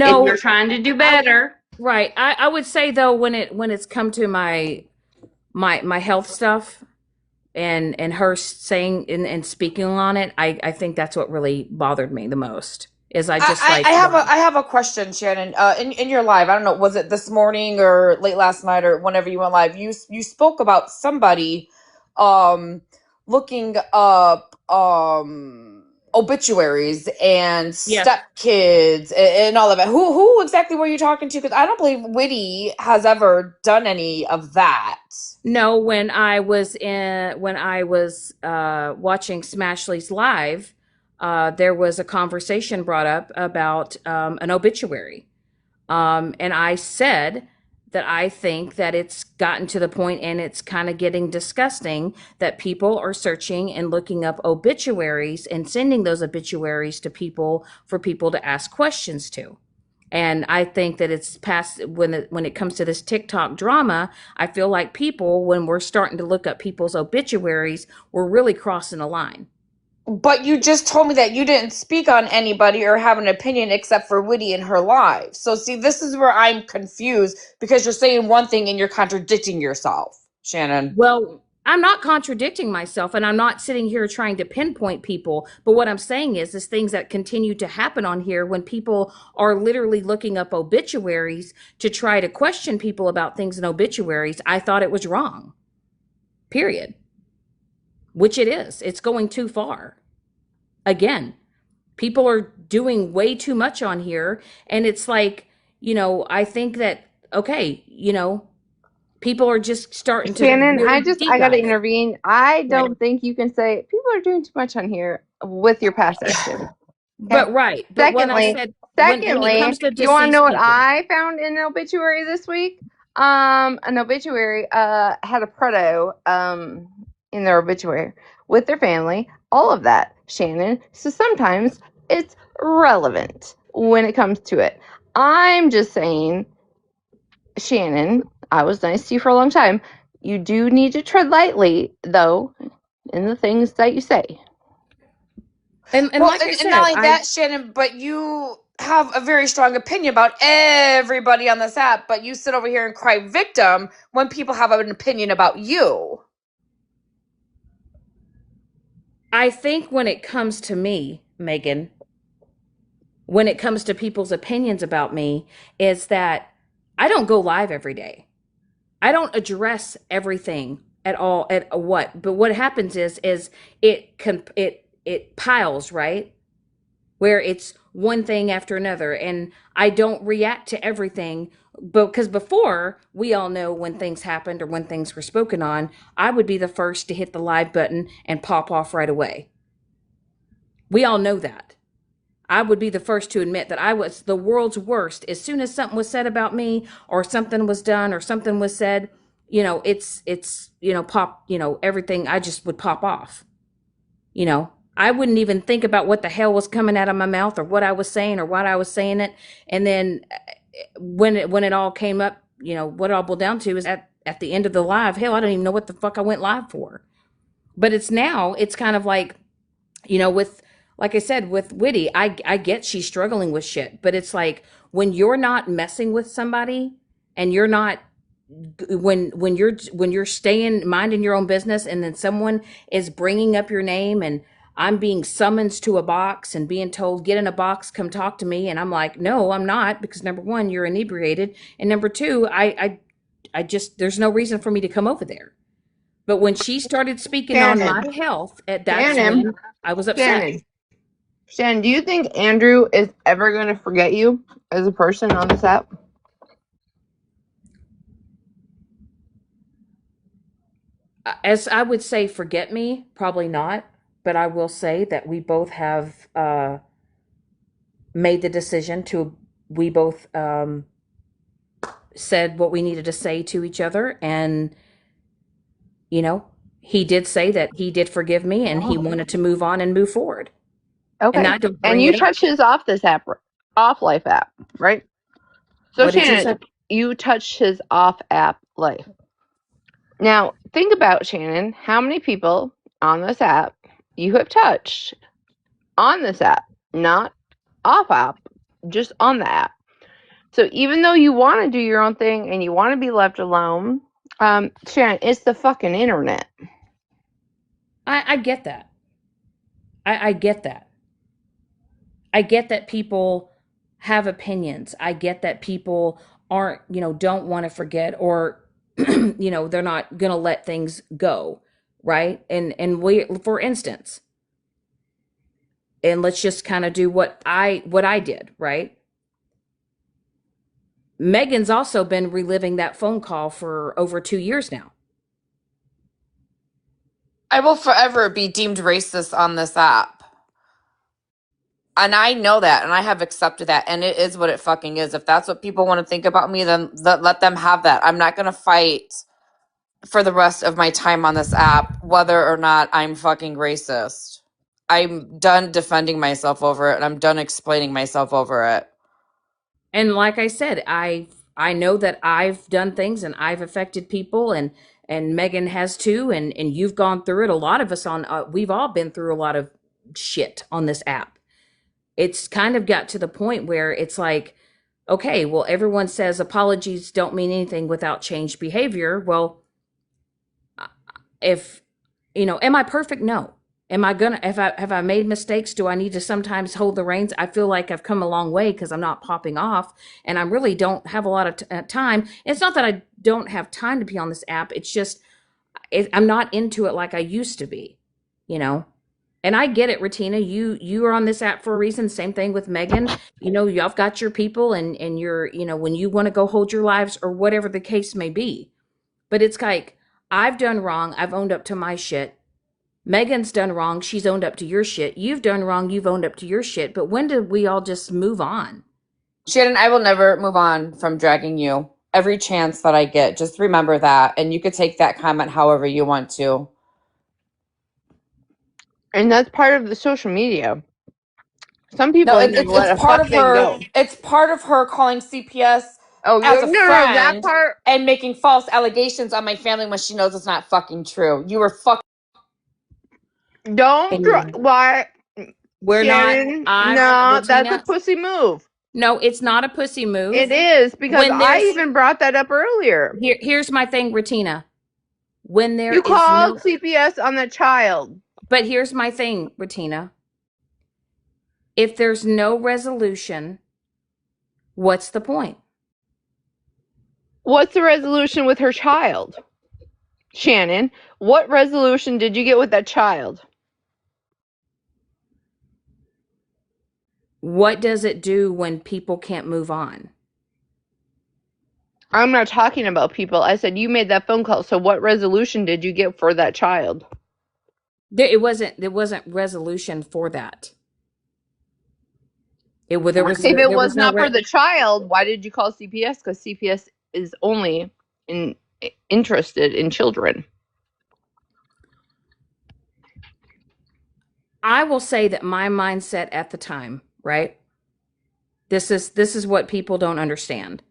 S3: If
S1: No,
S3: you're trying to do
S1: I
S3: better,
S1: right. I would say though when it's come to my health stuff and her saying and speaking on it, I think that's what really bothered me the most. Is I just like
S5: I have a question, Shannon. In your live, I don't know, was it this morning or late last night or whenever you went live? You spoke about somebody, um, looking up obituaries and
S1: yes.
S5: stepkids and all of it. Who exactly were you talking to? Because I don't believe Witty has ever done any of that.
S1: No, when I was watching Smashley's live, there was a conversation brought up about an obituary. And I said that I think that it's gotten to the point and it's kind of getting disgusting that people are searching and looking up obituaries and sending those obituaries to people for people to ask questions to. And I think that it's past when it comes to this TikTok drama, I feel like people, when we're starting to look up people's obituaries, we're really crossing a line.
S5: But you just told me that you didn't speak on anybody or have an opinion except for Woody in her live. So see, this is where I'm confused because you're saying one thing and you're contradicting yourself, Shannon.
S1: Well, I'm not contradicting myself and I'm not sitting here trying to pinpoint people, but what I'm saying is things that continue to happen on here when people are literally looking up obituaries to try to question people about things in obituaries, I thought it was wrong. Period. Which it is. It's going too far. Again, people are doing way too much on here and it's like, I think that okay, people are just starting to
S3: Shannon,
S1: really
S3: I
S1: deep
S3: gotta
S1: dive.
S3: intervene. I
S1: Right.
S3: don't think you can say people are doing too much on here with your past actions. Okay.
S1: But right. But when I
S3: Secondly,
S1: said when it
S3: secondly,
S1: comes to
S3: you want to know
S1: deceased
S3: what
S1: people,
S3: I found in an obituary this week? An obituary had a preto in their obituary with their family, all of that, Shannon. So sometimes it's relevant when it comes to it. I'm just saying, Shannon, I was nice to you for a long time. You do need to tread lightly, though, in the things that you say.
S1: and
S5: Well,
S1: like I
S5: and not
S1: said,
S5: only that, Shannon, but you have a very strong opinion about everybody on this app, but you sit over here and cry victim when people have an opinion about you.
S1: I think when it comes to me, Megan, when it comes to people's opinions about me, is that I don't go live every day. I don't address everything at all at what. But what happens is it piles, right? Where it's one thing after another and I don't react to everything because before we all know when things happened or when things were spoken on, I would be the first to hit the live button and pop off right away. We all know that. I would be the first to admit that I was the world's worst. As soon as something was said about me or something was done or something was said, pop, everything, I just would pop off. I wouldn't even think about what the hell was coming out of my mouth or what I was saying or what I was saying it. And then when it all came up, what it all boiled down to is at the end of the live, hell, I don't even know what the fuck I went live for. But it's kind of like, with like I said, with Witty, I get she's struggling with shit, but it's like when you're not messing with somebody and you're not when you're staying minding your own business and then someone is bringing up your name and I'm being summoned to a box and being told get in a box, come talk to me, and I'm like no, I'm not, because number one, you're inebriated, and number two, I just there's no reason for me to come over there. But when she started speaking on
S3: Shannon,
S1: my health, that's
S3: Shannon,
S1: when I was upset.
S3: Shannon, Shannon, do you think Andrew is ever going to forget you as a person on this app?
S1: As I would say, forget me, probably not. But I will say that we both have made the decision to, we both said what we needed to say to each other. And, you know, he did say that he did forgive me and he wanted to move on and move forward. And
S3: Okay.
S1: I don't
S3: And
S1: bring
S3: you
S1: it up.
S3: touched his off this app, off life app, right? So
S1: What did you
S3: Shannon,
S1: say?
S3: you touched his off app life. Now think about, Shannon, how many people on this app you have touched on this app, not off app, just on the app. So even though you want to do your own thing and you want to be left alone, Shannon, it's the fucking internet.
S1: I get that. I get that. I get that people have opinions. I get that people aren't, don't want to forget or, they're not going to let things go. Right. And we, for instance, and let's just kind of do what I did. Right. Megan's also been reliving that phone call for over 2 years now.
S5: I will forever be deemed racist on this app. And I know that, and I have accepted that, and it is what it fucking is. If that's what people want to think about me, then let them have that. I'm not gonna fight for the rest of my time on this app, whether or not I'm fucking racist. I'm done defending myself over it, and I'm done explaining myself over it.
S1: And like I said, I know that I've done things and I've affected people, and Megan has too, and you've gone through it. A lot of us on we've all been through a lot of shit on this app. It's kind of got to the point where it's like, okay, well, everyone says apologies don't mean anything without changed behavior. Well, if am I perfect? No. Am I gonna, if I have I made mistakes? Do I need to sometimes hold the reins? I feel like I've come a long way because I'm not popping off, and I really don't have a lot of time. It's not that I don't have time to be on this app. It's just I'm not into it like I used to be, you know. And I get it, Retina. You are on this app for a reason. Same thing with Megan. Y'all got your people, and you're, when you want to go hold your lives or whatever the case may be. But it's like, I've done wrong. I've owned up to my shit. Megan's done wrong. She's owned up to your shit. You've done wrong. You've owned up to your shit. But when did we all just move on?
S5: Shannon, I will never move on from dragging you. Every chance that I get, just remember that, and you could take that comment however you want to.
S3: And that's part of the social media. Some
S5: No,
S3: people ain't gonna let a
S5: part
S3: fuck
S5: of
S3: thing
S5: her.
S3: go.
S5: It's part of her calling CPS
S3: Oh
S5: as a
S3: no, that
S5: friend
S3: part.
S5: and making false allegations on my family when she knows it's not fucking true. You were fucking.
S3: Don't
S1: And
S3: why,
S1: we're not,
S3: Shannon?
S1: I,
S3: No, that's a
S1: Regina,
S3: pussy move.
S1: no, it's not a pussy
S3: It
S1: move.
S3: is because
S1: When
S3: I
S1: there's,
S3: even brought that up earlier.
S1: here's my thing, Retina. When there
S3: You
S1: is
S3: called
S1: no,
S3: CPS on the child.
S1: but here's my thing, Retina. If there's no resolution, what's the point?
S3: What's the resolution with her child? Shannon, what resolution did you get with that child?
S1: What does it do when people can't move on?
S3: I'm not talking about people. I said you made that phone call. So what resolution did you get for that child?
S1: There wasn't resolution for that.
S3: If it
S1: There
S3: was
S1: was no
S3: not for the child, why did you call CPS? Because CPS is only interested in children.
S1: I will say that my mindset at the time, right? This is what people don't understand.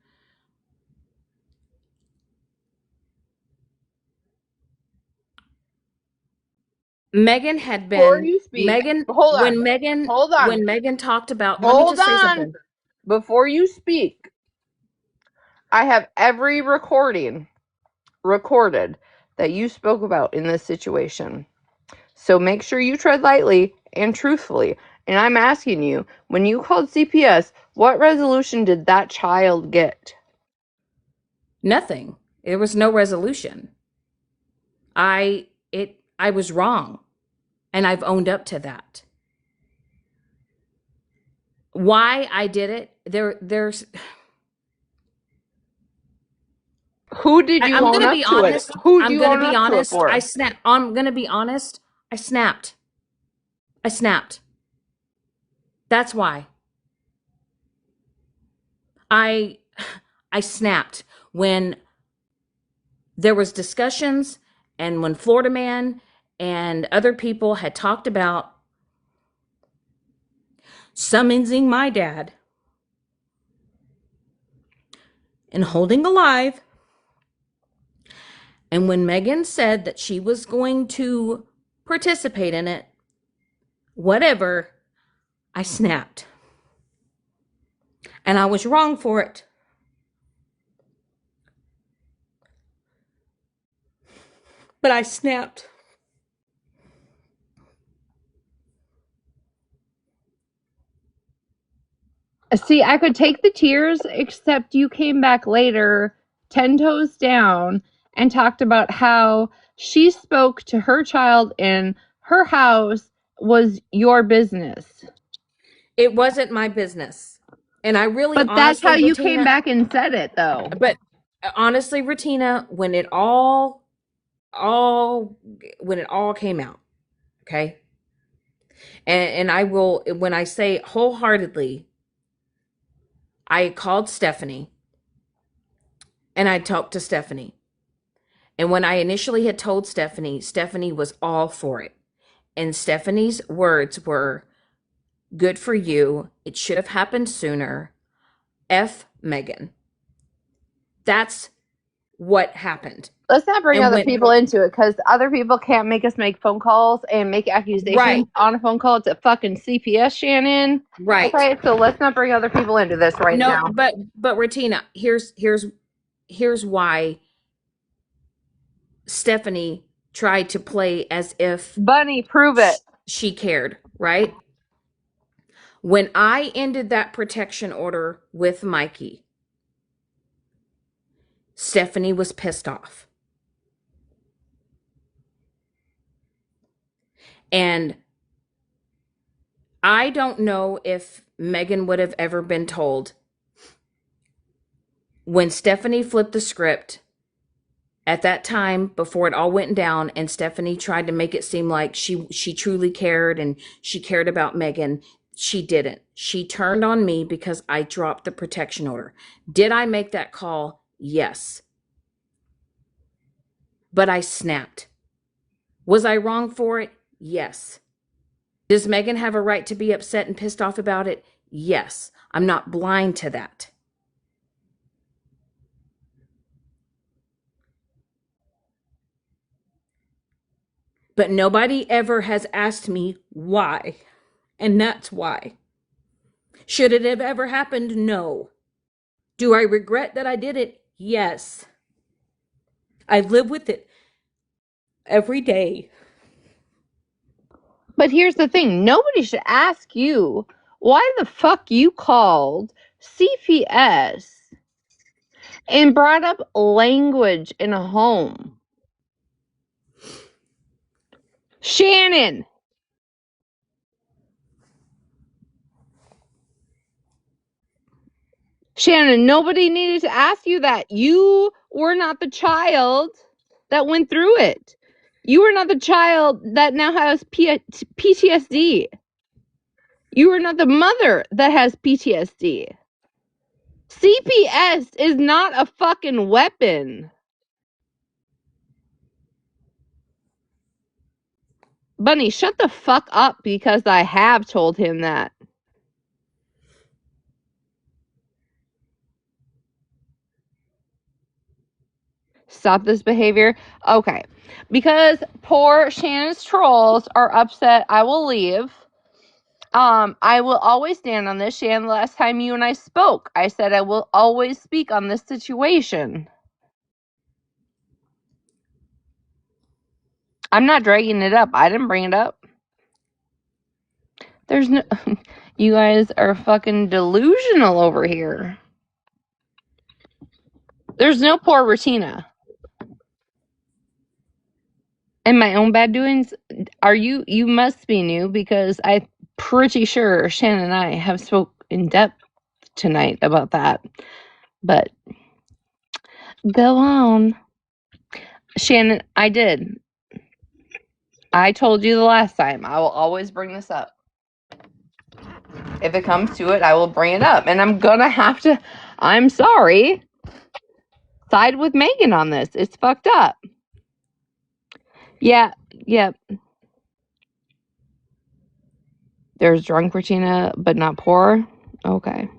S1: Megan had
S3: Before
S1: been
S3: you speak,
S1: Megan
S3: hold on.
S1: when Megan
S3: Hold on.
S1: when Megan talked about, let me
S3: Hold
S1: just say
S3: on.
S1: something.
S3: Before you speak, I have every recording recorded that you spoke about in this situation. So make sure you tread lightly and truthfully. And I'm asking you, when you called CPS, what resolution did that child get?
S1: Nothing. There was no resolution. I was wrong, and I've owned up to that. Why I did it, there's
S3: Who did you
S1: I'm
S3: own
S1: gonna
S3: up
S1: be
S3: to it?
S1: honest.
S3: Who do
S1: I'm
S3: you
S1: gonna
S3: own
S1: be
S3: up to it
S1: honest.
S3: for?
S1: I'm gonna be honest. I snapped. I snapped. That's why. I I snapped when there was discussions, and when Florida Man and other people had talked about summoning my dad and holding alive, and when Megan said that she was going to participate in it, whatever, I snapped. And I was wrong for it. But I snapped.
S3: See, I could take the tears, except you came back later, 10 toes down, and talked about how she spoke to her child in her house was your business.
S1: It wasn't my business. And I really
S3: But that's how
S1: honestly,
S3: you came
S1: Bettina,
S3: back and said it, though.
S1: but honestly, Bettina, all when it all came out, okay? And I will, when I say wholeheartedly, I called Stephanie and I talked to Stephanie. And when I initially had told Stephanie, Stephanie was all for it. And Stephanie's words were, good for you. It should have happened sooner. F Megan. That's what happened.
S3: Let's not bring
S1: And
S3: other
S1: when,
S3: people into it, because other people can't make us make phone calls and make accusations
S1: right,
S3: on a phone call. It's a fucking CPS, Shannon.
S1: right.
S3: Okay, so let's not bring other people into this right
S1: No,
S3: now.
S1: but Retina, here's why Stephanie tried to play as if
S3: Bunny, prove it.
S1: she cared, right? When I ended that protection order with Mikey, Stephanie was pissed off. And I don't know if Megan would have ever been told when Stephanie flipped the script at that time before it all went down and Stephanie tried to make it seem like she truly cared and she cared about Megan. She didn't. She turned on me because I dropped the protection order. Did I make that call? Yes. But I snapped. Was I wrong for it? Yes. Does Megan have a right to be upset and pissed off about it? Yes. I'm not blind to that. But nobody ever has asked me why. And that's why. Should it have ever happened? No. Do I regret that I did it? Yes. I live with it every day.
S3: But here's the thing, nobody should ask you why the fuck you called CPS and brought up language in a home. Shannon. Shannon, nobody needed to ask you that. You were not the child that went through it. You were not the child that now has PTSD. You are not the mother that has PTSD. CPS is not a fucking weapon. Bunny, shut the fuck up, because I have told him that. Stop this behavior. Okay. Because poor Shannon's trolls are upset, I will leave. I will always stand on this. Shannon, last time you and I spoke, I said I will always speak on this situation. I'm not dragging it up. I didn't bring it up. There's no... You guys are fucking delusional over here. There's no poor Retina. And my own bad doings, you must be new, because I'm pretty sure Shannon and I have spoke in depth tonight about that. But go on. Shannon, I did. I told you the last time. I will always bring this up. If it comes to it, I will bring it up. And I'm gonna have to, I'm sorry, side with Megan on this. It's fucked up. Yeah, yep. There's drunk Regina, but not poor. Okay.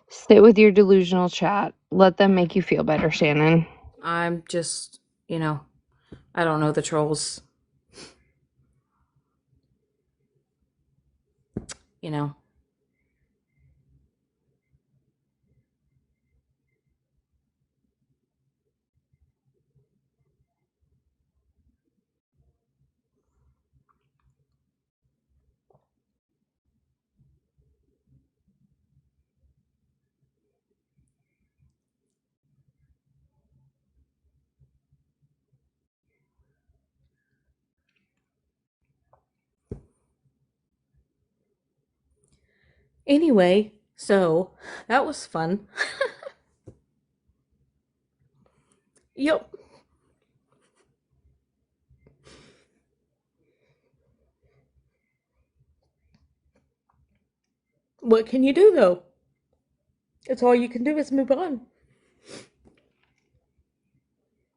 S3: Sit with your delusional chat. Let them make you feel better, Shannon.
S1: I'm just, I don't know the trolls. You know. Anyway, so that was fun. Yep. What can you do though? It's all you can do is move on.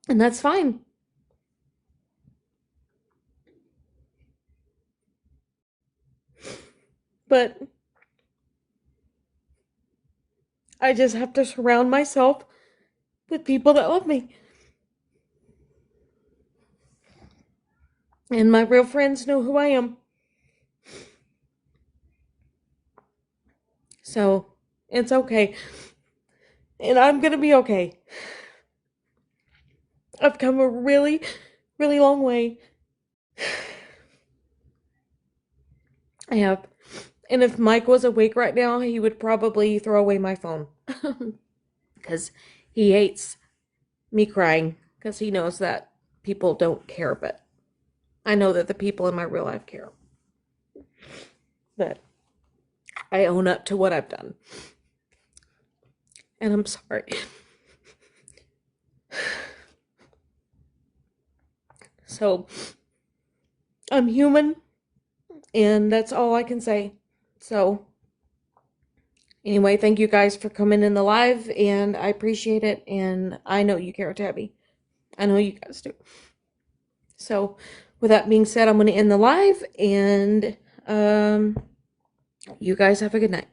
S1: And that's fine. But I just have to surround myself with people that love me. And my real friends know who I am. So it's okay. And I'm gonna be okay. I've come a really, really long way. I have. And if Mike was awake right now, he would probably throw away my phone. Because he hates me crying. Because he knows that people don't care. But I know that the people in my real life care. But I own up to what I've done. And I'm sorry. So, I'm human. And that's all I can say. So, anyway, thank you guys for coming in the live. And I appreciate it. And I know you care, Tabby. I know you guys do. So, with that being said, I'm going to end the live. And you guys have a good night.